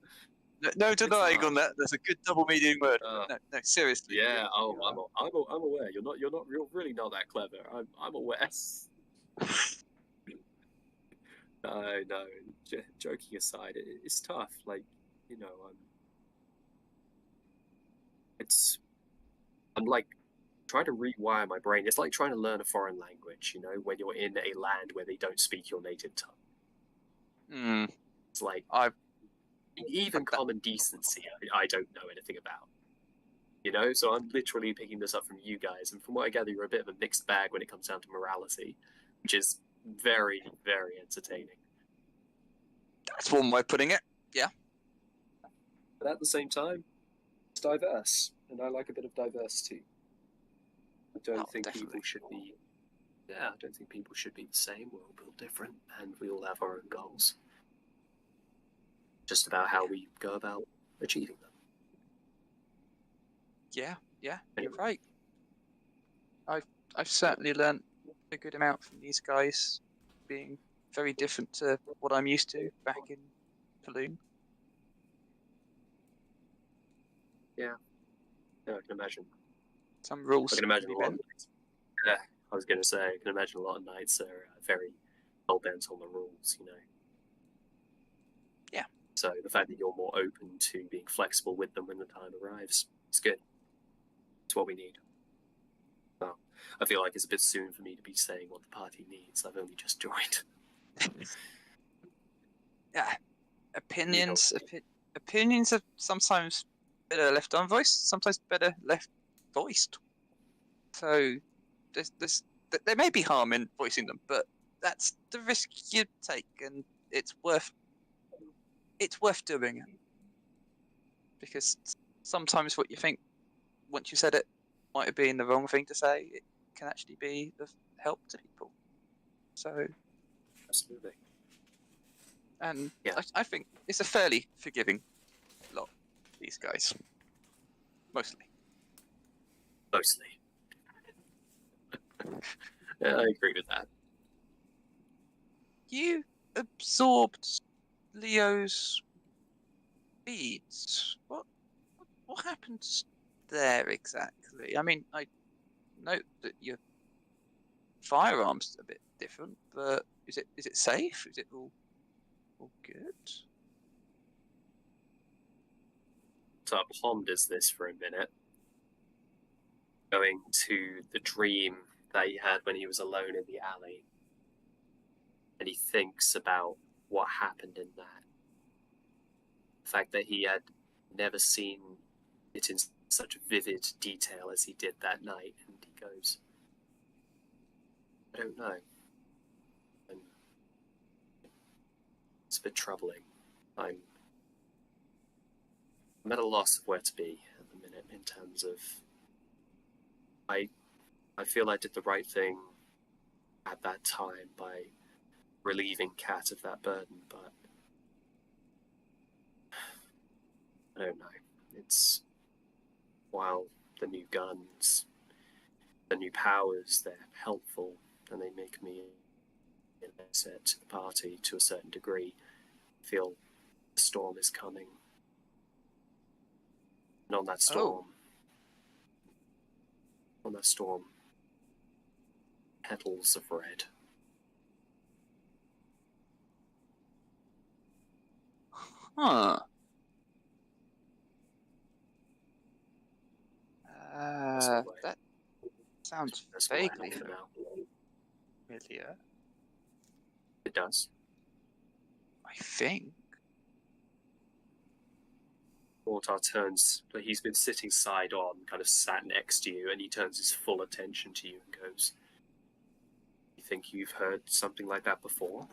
Speaker 4: No denying
Speaker 2: hard.
Speaker 4: on that. There's a good double meaning word. No, seriously.
Speaker 2: Yeah.
Speaker 4: you are.
Speaker 2: I'm aware. You're really not that clever. I'm aware. No. Joking aside, it's tough. Like, I'm like trying to rewire my brain. It's like trying to learn a foreign language. When you're in a land where they don't speak your native tongue. It's like even common decency, I don't know anything about. So I'm literally picking this up from you guys, and from what I gather, you're a bit of a mixed bag when it comes down to morality, which is very, very entertaining.
Speaker 4: That's one way of putting it. Yeah.
Speaker 2: But at the same time, it's diverse, and I like a bit of diversity. I don't think
Speaker 4: definitely.
Speaker 2: people should be. Yeah, I don't think people should be the same. We're all built different, and we all have our own goals. Just about how we go about achieving them.
Speaker 4: Yeah, you're
Speaker 2: Anyway.
Speaker 4: right. I've certainly learnt a good amount from these guys, being very different to what I'm used to back in Kaloon.
Speaker 2: Yeah, I can imagine.
Speaker 4: Some rules.
Speaker 2: I can imagine
Speaker 4: really
Speaker 2: a lot.
Speaker 4: bent.
Speaker 2: Yeah, I was going to say, I can imagine a lot of knights are very hell bent on the rules.
Speaker 4: Yeah.
Speaker 2: So the fact that you're more open to being flexible with them when the time arrives is good. It's what we need. Well, I feel like it's a bit soon for me to be saying what the party needs. I've only just joined.
Speaker 4: Yeah. Opinions are sometimes better left unvoiced, sometimes better left voiced. So there may be harm in voicing them, but that's the risk you take, and it's worth doing it. Because sometimes what you think once you said it might have been the wrong thing to say, it can actually be of help to people. So,
Speaker 2: Absolutely.
Speaker 4: and
Speaker 2: Yeah.
Speaker 4: I think it's a fairly forgiving lot, these guys. Mostly.
Speaker 2: Mostly. Yeah, I agree with that.
Speaker 4: You absorbed Leo's beads. What happened there exactly? I mean, I note that your firearm's a bit different, but is it safe? Is it all good?
Speaker 2: So I ponders this for a minute, going to the dream that he had when he was alone in the alley, and he thinks about what happened in that. The fact that he had never seen it in such vivid detail as he did that night, and he goes, I don't know. And it's a bit troubling. I'm at a loss of where to be at the minute in terms of I feel I did the right thing at that time by relieving Kat of that burden, but I don't know. It's while the new guns, the new powers, they're helpful and they make me an asset to the party to a certain degree. I feel the storm is coming. And on that storm, petals of red.
Speaker 4: Huh.
Speaker 2: So
Speaker 4: That sounds
Speaker 2: that's all I
Speaker 4: vaguely
Speaker 2: have for now.
Speaker 4: familiar.
Speaker 2: It does.
Speaker 4: I think.
Speaker 2: Mortar turns, like he's been sitting side on, kind of sat next to you, and he turns his full attention to you and goes, You think you've heard something like that before?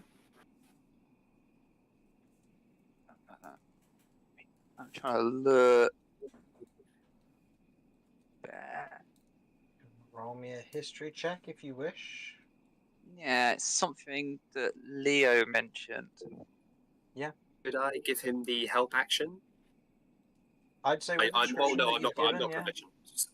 Speaker 4: I'm trying to look back.
Speaker 1: Roll me a history check if you wish.
Speaker 4: Yeah, it's something that Leo mentioned.
Speaker 2: Could I give him the help action?
Speaker 1: I'd say with the
Speaker 2: I'm
Speaker 1: description that
Speaker 2: not.
Speaker 1: you've
Speaker 2: I'm
Speaker 1: given,
Speaker 2: not
Speaker 1: yeah.
Speaker 2: proficient.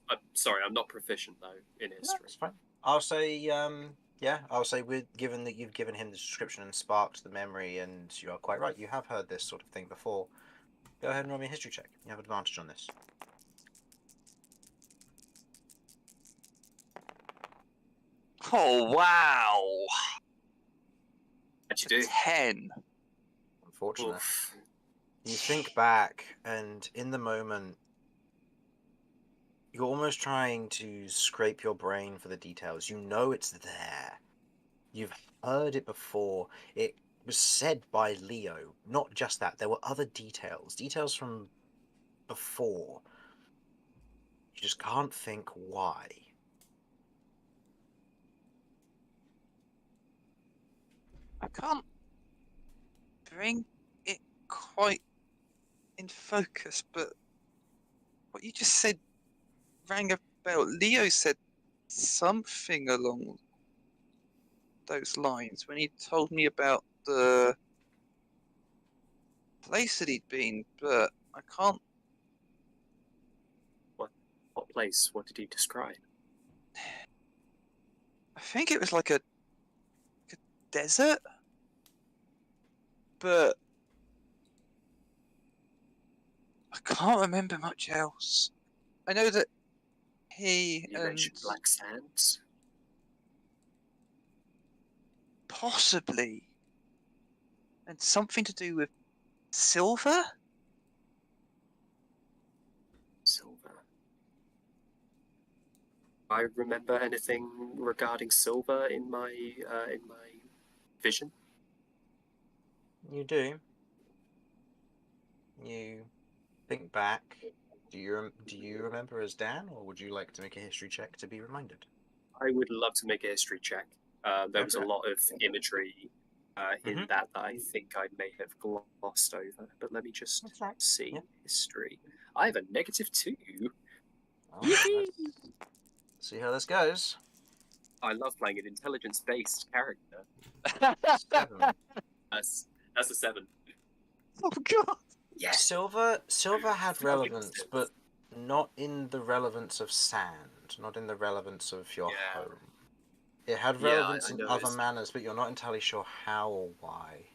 Speaker 2: I'm sorry, I'm not proficient though in
Speaker 1: No,
Speaker 2: history.
Speaker 1: it's fine. I'll say, yeah, I'll say, given that you've given him the description and sparked the memory, and you are quite right, you have heard this sort of thing before. Go ahead and roll me a history check. You have advantage on this.
Speaker 4: Oh wow!
Speaker 2: How'd you do?
Speaker 4: 10.
Speaker 1: Unfortunate.
Speaker 2: Oof.
Speaker 1: You think back, and in the moment, you're almost trying to scrape your brain for the details. You know it's there. You've heard it before. It was said by Leo. Not just that, there were other details. Details from before. You just can't think why.
Speaker 4: I can't bring it quite in focus, but what you just said rang a bell. Leo said something along those lines when he told me about the place that he'd been, but I can't.
Speaker 2: What place? What did he describe?
Speaker 4: I think it was like a desert, but I can't remember much else. I know that he
Speaker 2: You
Speaker 4: and
Speaker 2: mentioned black sands.
Speaker 4: possibly and something to do with silver.
Speaker 2: Silver. I remember anything regarding silver in my vision.
Speaker 1: You do. You think back. Do you remember as Dan, or would you like to make a history check to be reminded?
Speaker 2: I would love to make a history check. There was a
Speaker 1: Okay.
Speaker 2: lot of imagery in
Speaker 1: Mhm.
Speaker 2: that I think I may have glossed over. But let me just
Speaker 1: That's right.
Speaker 2: see
Speaker 1: Yeah.
Speaker 2: history. I have a -2.
Speaker 1: Oh, let's see how this goes.
Speaker 2: I love playing an intelligence-based character.
Speaker 1: 7.
Speaker 2: That's a 7.
Speaker 4: Oh god!
Speaker 2: Yes.
Speaker 1: Silver had
Speaker 2: For
Speaker 1: relevance,
Speaker 2: instance.
Speaker 1: but not in the relevance of sand, not in the relevance of your
Speaker 2: Yeah.
Speaker 1: home. It had
Speaker 2: Yeah,
Speaker 1: relevance
Speaker 2: I
Speaker 1: in other
Speaker 2: noticed.
Speaker 1: manners, but you're not entirely sure how or why.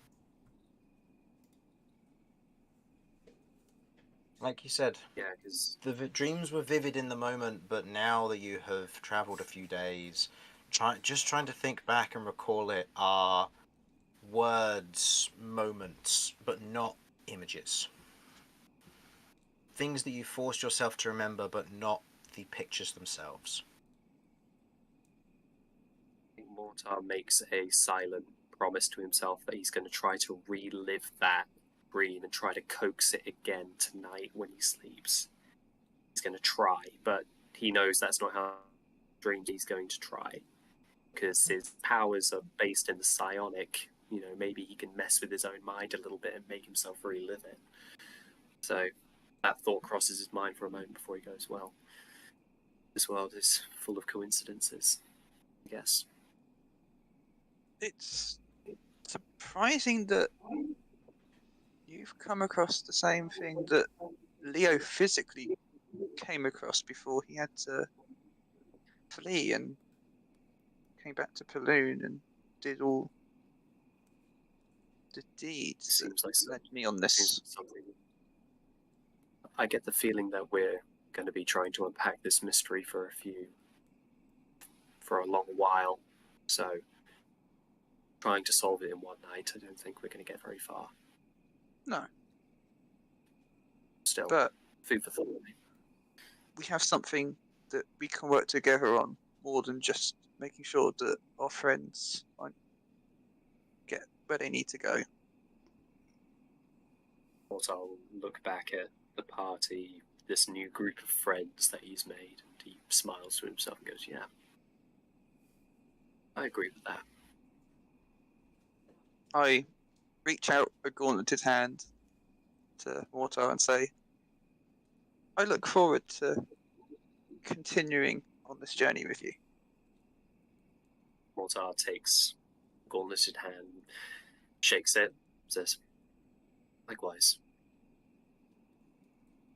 Speaker 1: Like you said,
Speaker 2: Yeah, because
Speaker 1: the dreams were vivid in the moment, but now that you have travelled a few days, just trying to think back and recall it are words, moments, but not images. Things that you forced yourself to remember, but not the pictures themselves.
Speaker 2: Mortar makes a silent promise to himself that he's going to try to relive that dream and try to coax it again tonight when he sleeps. He's going to try, but he knows that's not how dreams he's going to try. Because his powers are based in the psionic, maybe he can mess with his own mind a little bit and make himself relive it. So that thought crosses his mind for a moment before he goes, well, this world is full of coincidences, I guess.
Speaker 4: It's surprising that you've come across the same thing that Leo physically came across before he had to flee and came back to Paloon and did all the deeds
Speaker 2: Seems like
Speaker 4: that led me on this.
Speaker 2: something. I get the feeling that we're going to be trying to unpack this mystery for a long while. So trying to solve it in one night, I don't think we're going to get very far.
Speaker 4: No,
Speaker 2: Still,
Speaker 4: but
Speaker 2: food for thought.
Speaker 4: we have something that we can work together on more than just making sure that our friends get where they need to go.
Speaker 2: Also, I'll look back at the party, this new group of friends that he's made, and he smiles to himself and goes, yeah, I agree with that.
Speaker 4: I reach out a gauntleted hand to Mortar and say, I look forward to continuing on this journey with you.
Speaker 2: Mortar takes gauntleted hand, shakes it, says, likewise.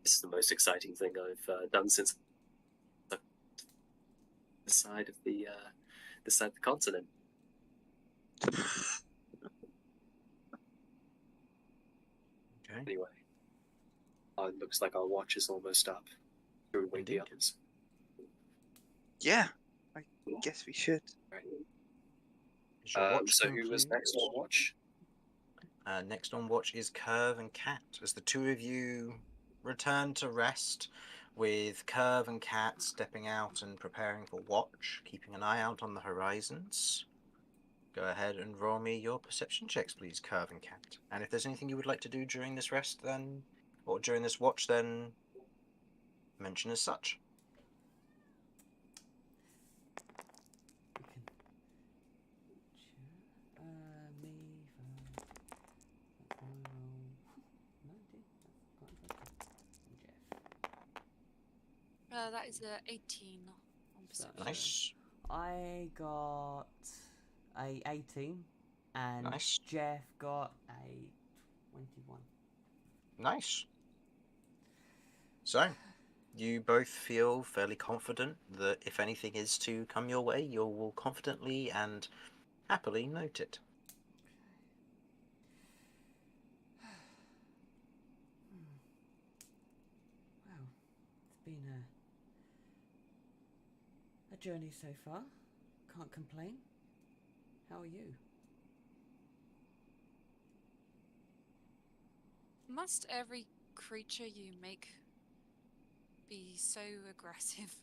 Speaker 2: This is the most exciting thing I've done since the side of the continent.
Speaker 1: Okay.
Speaker 2: Anyway, it looks like our watch is almost up. Should we wait the
Speaker 1: Indeed.
Speaker 2: others?
Speaker 4: Yeah, I guess we should.
Speaker 2: Right.
Speaker 1: Is your watch
Speaker 2: So who was
Speaker 1: complete?
Speaker 2: next on watch?
Speaker 1: Next on watch is Curve and Cat. As the two of you return to rest, with Curve and Cat stepping out and preparing for watch, keeping an eye out on the horizons. Go ahead and roll me your perception checks, please, Curve and Cat. And if there's anything you would like to do during this rest, then, or during this watch, then mention as such.
Speaker 5: Me for 90. Jeff.
Speaker 6: That is a 18 on perception.
Speaker 1: Nice.
Speaker 5: I got a 18, and
Speaker 1: Nice.
Speaker 5: Jeff got a 21.
Speaker 1: Nice. So, you both feel fairly confident that if anything is to come your way, you will confidently and happily note it.
Speaker 5: Wow, it's been a journey so far. Can't complain. How are you?
Speaker 6: Must every creature you make be so aggressive?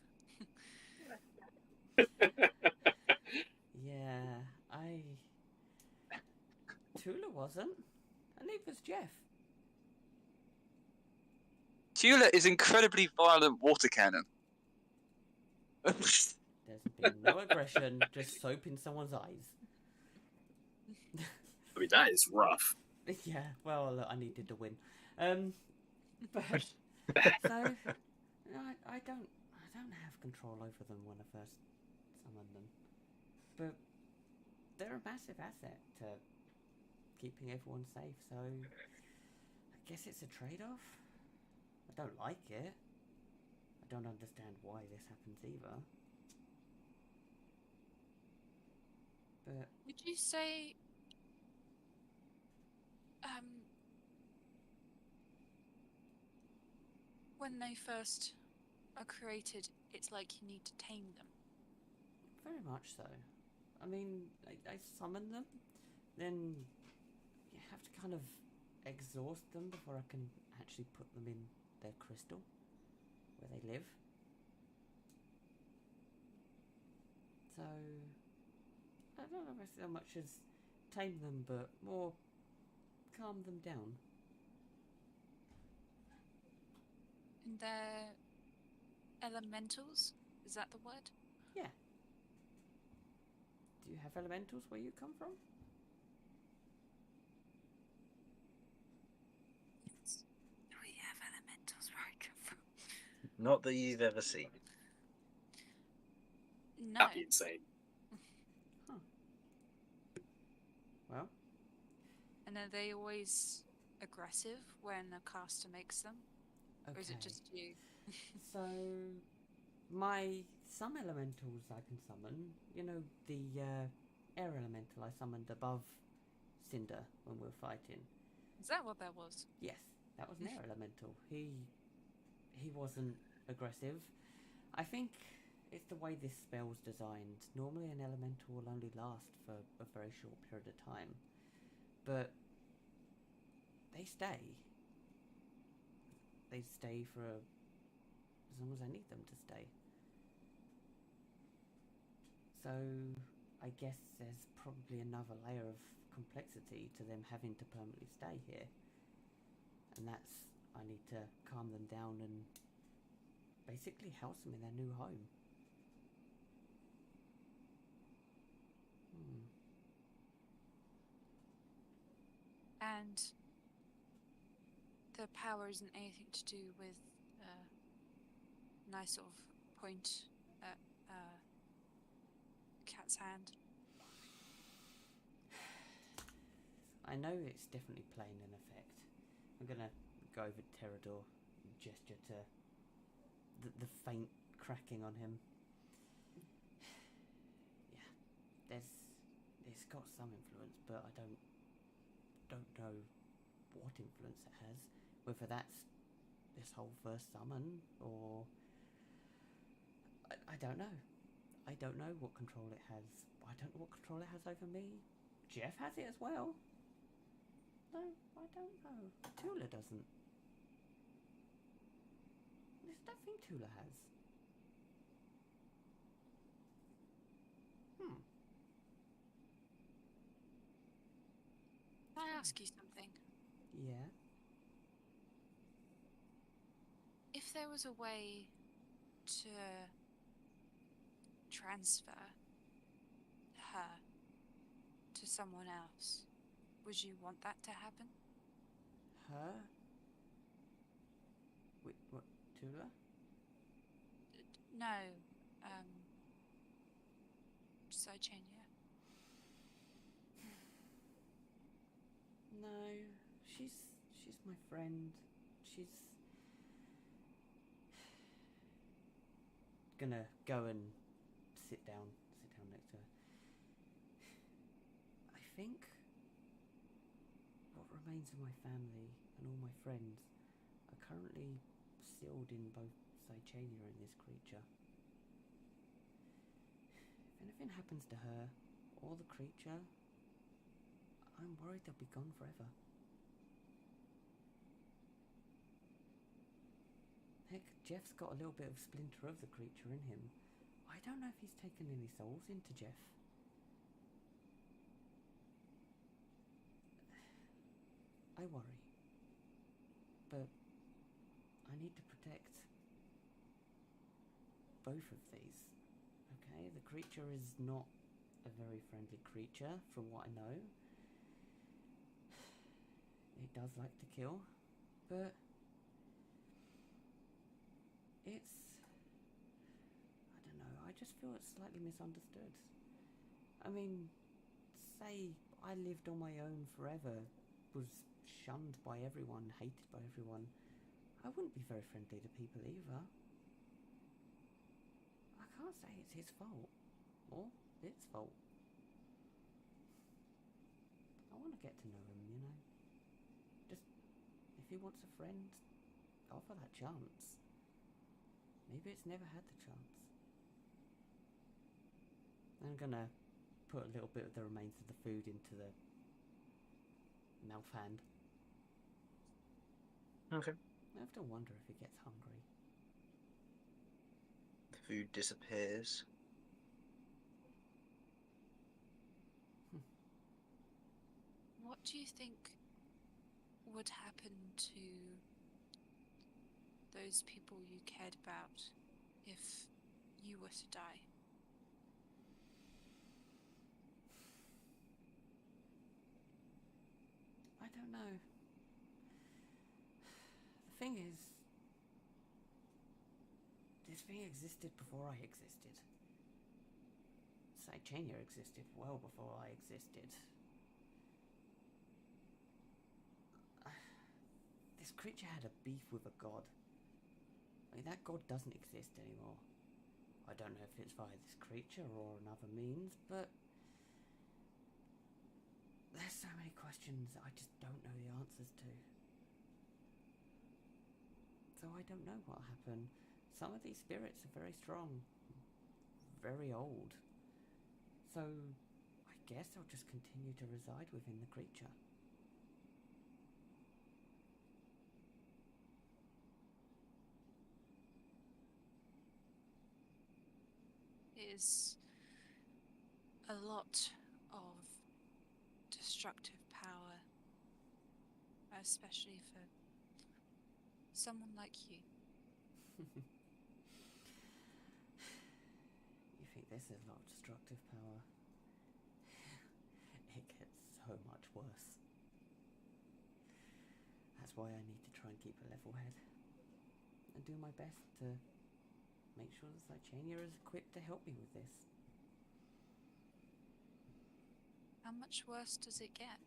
Speaker 5: Yeah, Tula wasn't, and neither was Jeff.
Speaker 4: Tula is incredibly violent water cannon.
Speaker 5: There's a No aggression, just soap in someone's eyes.
Speaker 2: I mean, that is rough.
Speaker 5: Yeah, well, look, I needed to win. But so I don't have control over them when I first summon them, but they're a massive asset to keeping everyone safe. So I guess it's a trade-off. I don't like it. I don't understand why this happens either. But
Speaker 6: Would you say when they first are created, it's like you need to tame them?
Speaker 5: very much so. I mean, I summon them, then you have to kind of exhaust them before I can actually put them in their crystal where they live. So I don't know if so much as tame them, but more calm them down.
Speaker 6: And they're elementals? Is that the word?
Speaker 5: Yeah. Do you have elementals where you come from?
Speaker 6: Yes. We have elementals where I come from.
Speaker 1: Not that you've ever seen.
Speaker 6: No.
Speaker 2: That'd be insane.
Speaker 5: Huh. Well,
Speaker 6: And are they always aggressive when a caster makes them?
Speaker 5: okay.
Speaker 6: Or is it just you?
Speaker 5: So, some elementals I can summon. You know, the air elemental I summoned above Cinder when we were fighting.
Speaker 6: Is that what that was?
Speaker 5: Yes, that was an air elemental. He wasn't aggressive. I think it's the way this spell's designed. Normally an elemental will only last for a very short period of time. But they stay. They stay for as long as I need them to stay. So I guess there's probably another layer of complexity to them having to permanently stay here. And that's, I need to calm them down and basically house them in their new home.
Speaker 6: And the power isn't anything to do with nice sort of point at cat's hand.
Speaker 5: I know it's definitely playing an effect. I'm gonna go over to Terador and gesture to the faint cracking on him. Yeah, it's got some influence, but I don't know what influence it has. Whether that's this whole first summon or I don't know. I don't know what control it has. I don't know what control it has over me. Jeff has it as well. No, I don't know. Tula doesn't. There's nothing Tula has.
Speaker 6: Can I ask you something?
Speaker 5: Yeah.
Speaker 6: If there was a way to transfer her to someone else, would you want that to happen?
Speaker 5: Her? Wait, what? Tula?
Speaker 6: No, Sychania.
Speaker 5: No, she's my friend. She's gonna go and sit down next to her. I think what remains of my family and all my friends are currently sealed in both Sychania and this creature. If anything happens to her or the creature, I'm worried they'll be gone forever. Heck, Jeff's got a little bit of splinter of the creature in him. I don't know if he's taken any souls into Jeff. I worry. But I need to protect both of these. Okay, the creature is not a very friendly creature, from what I know. It does like to kill, but it's... I don't know, I just feel it's slightly misunderstood. I mean, say I lived on my own forever, was shunned by everyone, hated by everyone. I wouldn't be very friendly to people either. I can't say it's his fault, or its fault. I want to get to know him, you know. Just, if he wants a friend, offer that chance. Maybe it's never had the chance. I'm gonna put a little bit of the remains of the food into the mouth hand.
Speaker 1: Okay.
Speaker 5: I often wonder if he gets hungry.
Speaker 1: The food disappears.
Speaker 6: What do you think would happen to those people you cared about if you were to die?
Speaker 5: I don't know. The thing is, this thing existed before I existed. Saechania existed well before I existed. This creature had a beef with a god. I mean, that god doesn't exist anymore. I don't know if it's via this creature or another means, but there's so many questions I just don't know the answers to. So I don't know what happened. Some of these spirits are very strong, very old. So I guess I'll just continue to reside within the creature.
Speaker 6: Is a lot of destructive power, especially for someone like you.
Speaker 5: You think this is a lot of destructive power? It gets so much worse. That's why I need to try and keep a level head and do my best to make sure that Saechania is equipped to help me with this.
Speaker 6: How much worse does it get?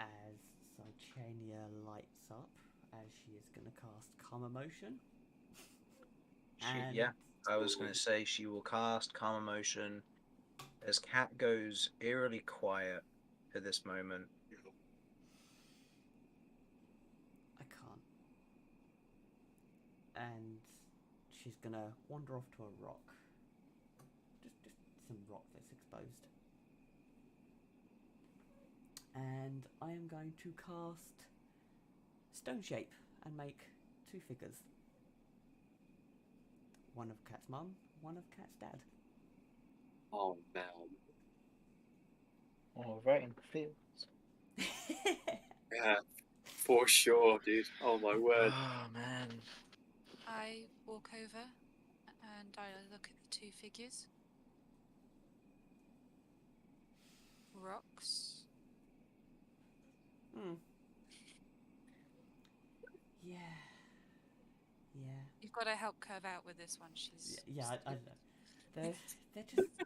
Speaker 5: As Saechania lights up, as she is going to cast Calm Emotion.
Speaker 1: Yeah, I was going to say she will cast Calm Emotion as Cat goes eerily quiet at this moment.
Speaker 5: I can't. And she's going to wander off to a rock. Just some rock that's exposed. And I am going to cast Stone Shape and make 2 figures. One of Cat's mum, one of Cat's dad.
Speaker 2: Oh, man.
Speaker 1: Oh, right in the fields.
Speaker 2: Yeah, for sure, dude. Oh, my word.
Speaker 1: Oh, man.
Speaker 6: I walk over and I look at the 2 figures. Rocks.
Speaker 5: Yeah. Yeah.
Speaker 6: You've got to help Curve out with this one. She's
Speaker 5: Yeah, I don't know. They're just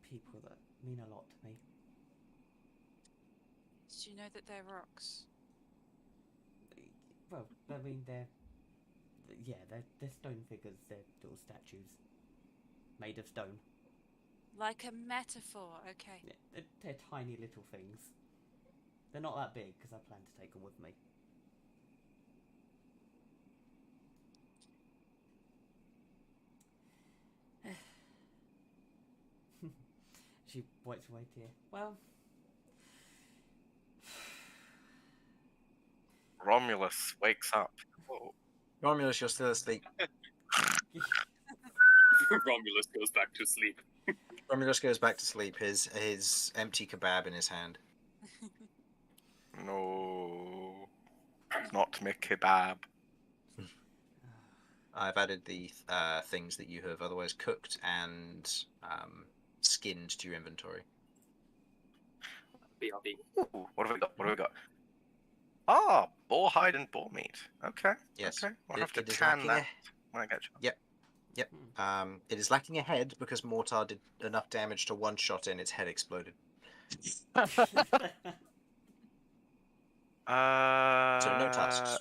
Speaker 5: people that mean a lot to me.
Speaker 6: Do you know that they're rocks?
Speaker 5: Well, I mean, they're stone figures. They're little statues made of stone.
Speaker 6: Like a metaphor, okay.
Speaker 5: Yeah, they're tiny little things. They're not that big because I plan to take them with me. She wipes away a tear. Well,
Speaker 7: Romulus wakes up. Whoa.
Speaker 1: Romulus, you're still asleep.
Speaker 2: Romulus goes back to sleep.
Speaker 1: Romulus goes back to sleep, his empty kebab in his hand.
Speaker 7: No. Not me kebab.
Speaker 1: I've added the things that you have otherwise cooked and skinned to your inventory.
Speaker 2: BRB.
Speaker 7: Ooh, what have we got? What have we got? Ah, boar hide and boar meat. Okay.
Speaker 1: Yes.
Speaker 7: Okay. I'll
Speaker 1: It-
Speaker 7: have to
Speaker 1: it is
Speaker 7: tan
Speaker 1: lacking
Speaker 7: that when I get you.
Speaker 1: Yep. It is lacking a head because Mortar did enough damage to one shot and its head exploded. So no tusks.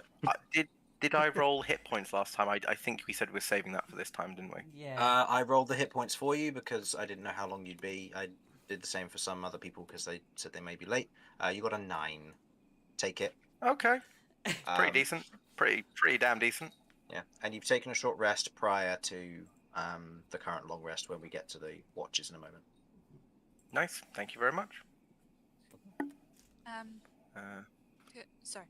Speaker 7: Did I roll hit points last time? I think we said we're saving that for this time, didn't we?
Speaker 5: Yeah.
Speaker 1: I rolled the hit points for you because I didn't know how long you'd be. I did the same for some other people because they said they may be late. You got a 9. Take it.
Speaker 7: Okay. Pretty
Speaker 1: Um,
Speaker 7: decent. Pretty damn decent.
Speaker 1: Yeah, and you've taken a short rest prior to the current long rest when we get to the watches in a moment.
Speaker 7: Nice. Thank you very much.
Speaker 6: Sorry.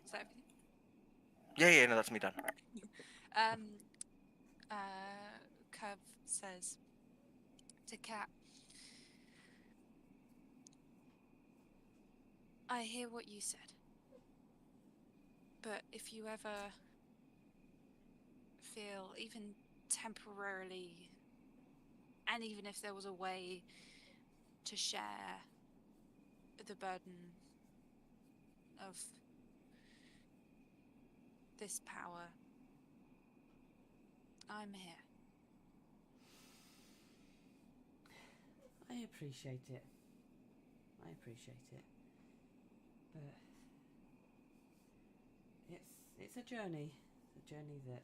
Speaker 6: Is that everything?
Speaker 7: Yeah, no, that's me done.
Speaker 6: Curve says to Cat, I hear what you said, but if you ever feel even temporarily, and even if there was a way to share the burden of this power, I'm here.
Speaker 5: I appreciate it. I appreciate it. But it's a journey. It's a journey that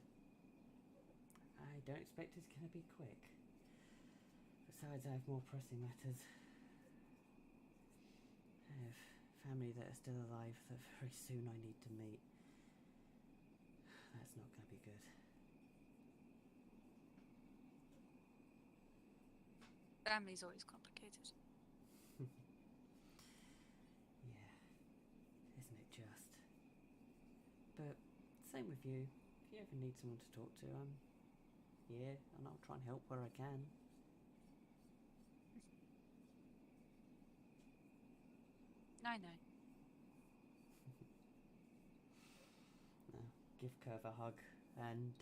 Speaker 5: I don't expect is going to be quick. Besides, I have more pressing matters. I have family that are still alive that very soon I need to meet. That's not going to be good.
Speaker 6: Family's always complicated.
Speaker 5: Yeah, isn't it just? But same with you. If you ever need someone to talk to, I'm here and I'll try and help where I can.
Speaker 6: I know.
Speaker 5: Now, give Curve a hug and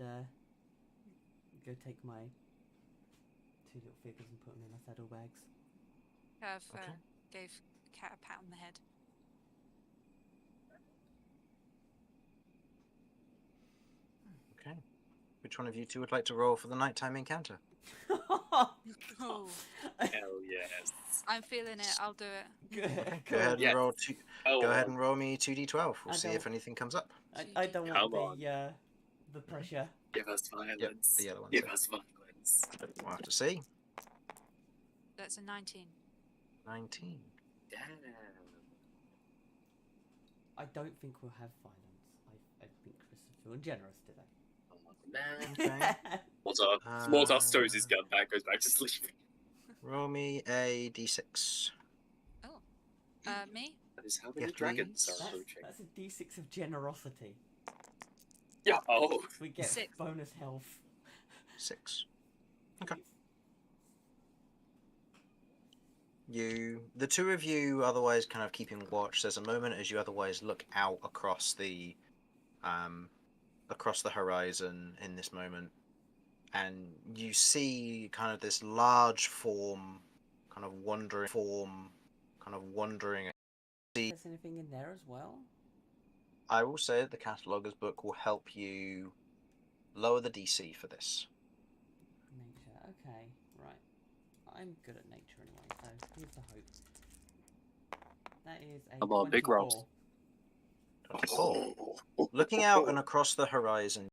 Speaker 5: go take my 2 little figures and put them in my saddlebags.
Speaker 6: Curve
Speaker 1: Okay.
Speaker 6: gave Cat a pat on the head.
Speaker 1: Okay. Which one of you two would like to roll for the nighttime encounter?
Speaker 6: Oh,
Speaker 2: Hell yes.
Speaker 6: I'm feeling it. I'll do it.
Speaker 5: Good.
Speaker 1: Go ahead and
Speaker 2: Yeah.
Speaker 1: roll
Speaker 2: Oh,
Speaker 1: Go ahead and roll me 2d12. We'll
Speaker 5: I
Speaker 1: see
Speaker 5: don't-
Speaker 1: if anything comes up.
Speaker 5: I don't
Speaker 2: Come
Speaker 5: want the pressure.
Speaker 2: give us violence.
Speaker 1: the yellow one's
Speaker 2: Give
Speaker 1: it.
Speaker 2: us violence.
Speaker 1: We'll have to see.
Speaker 6: That's a 19.
Speaker 1: 19.
Speaker 2: Damn.
Speaker 5: I don't think we'll have violence. I think Chris is feeling generous today.
Speaker 2: Oh, man.
Speaker 1: Okay.
Speaker 2: Mortar stows his gun back, goes back to sleep.
Speaker 1: Roll me a d6.
Speaker 6: Me?
Speaker 2: That is how many
Speaker 1: Yes,
Speaker 2: dragons
Speaker 1: please.
Speaker 2: are approaching.
Speaker 5: That's a d6 of generosity.
Speaker 2: Yeah. Oh.
Speaker 5: We get
Speaker 6: 6.
Speaker 5: bonus health.
Speaker 1: 6. Okay. The two of you otherwise kind of keeping watch. There's a moment as you otherwise look out across the horizon in this moment, and you see kind of this large form kind of wandering.
Speaker 5: There's anything in there as well?
Speaker 1: I will say that the cataloger's book will help you lower the DC for this.
Speaker 5: Nature. Okay, right. I'm good at nature anyway, so here's the hope. That is a
Speaker 2: Come on, big
Speaker 5: 24.
Speaker 2: rolls.
Speaker 1: 24. Looking out and across the horizon,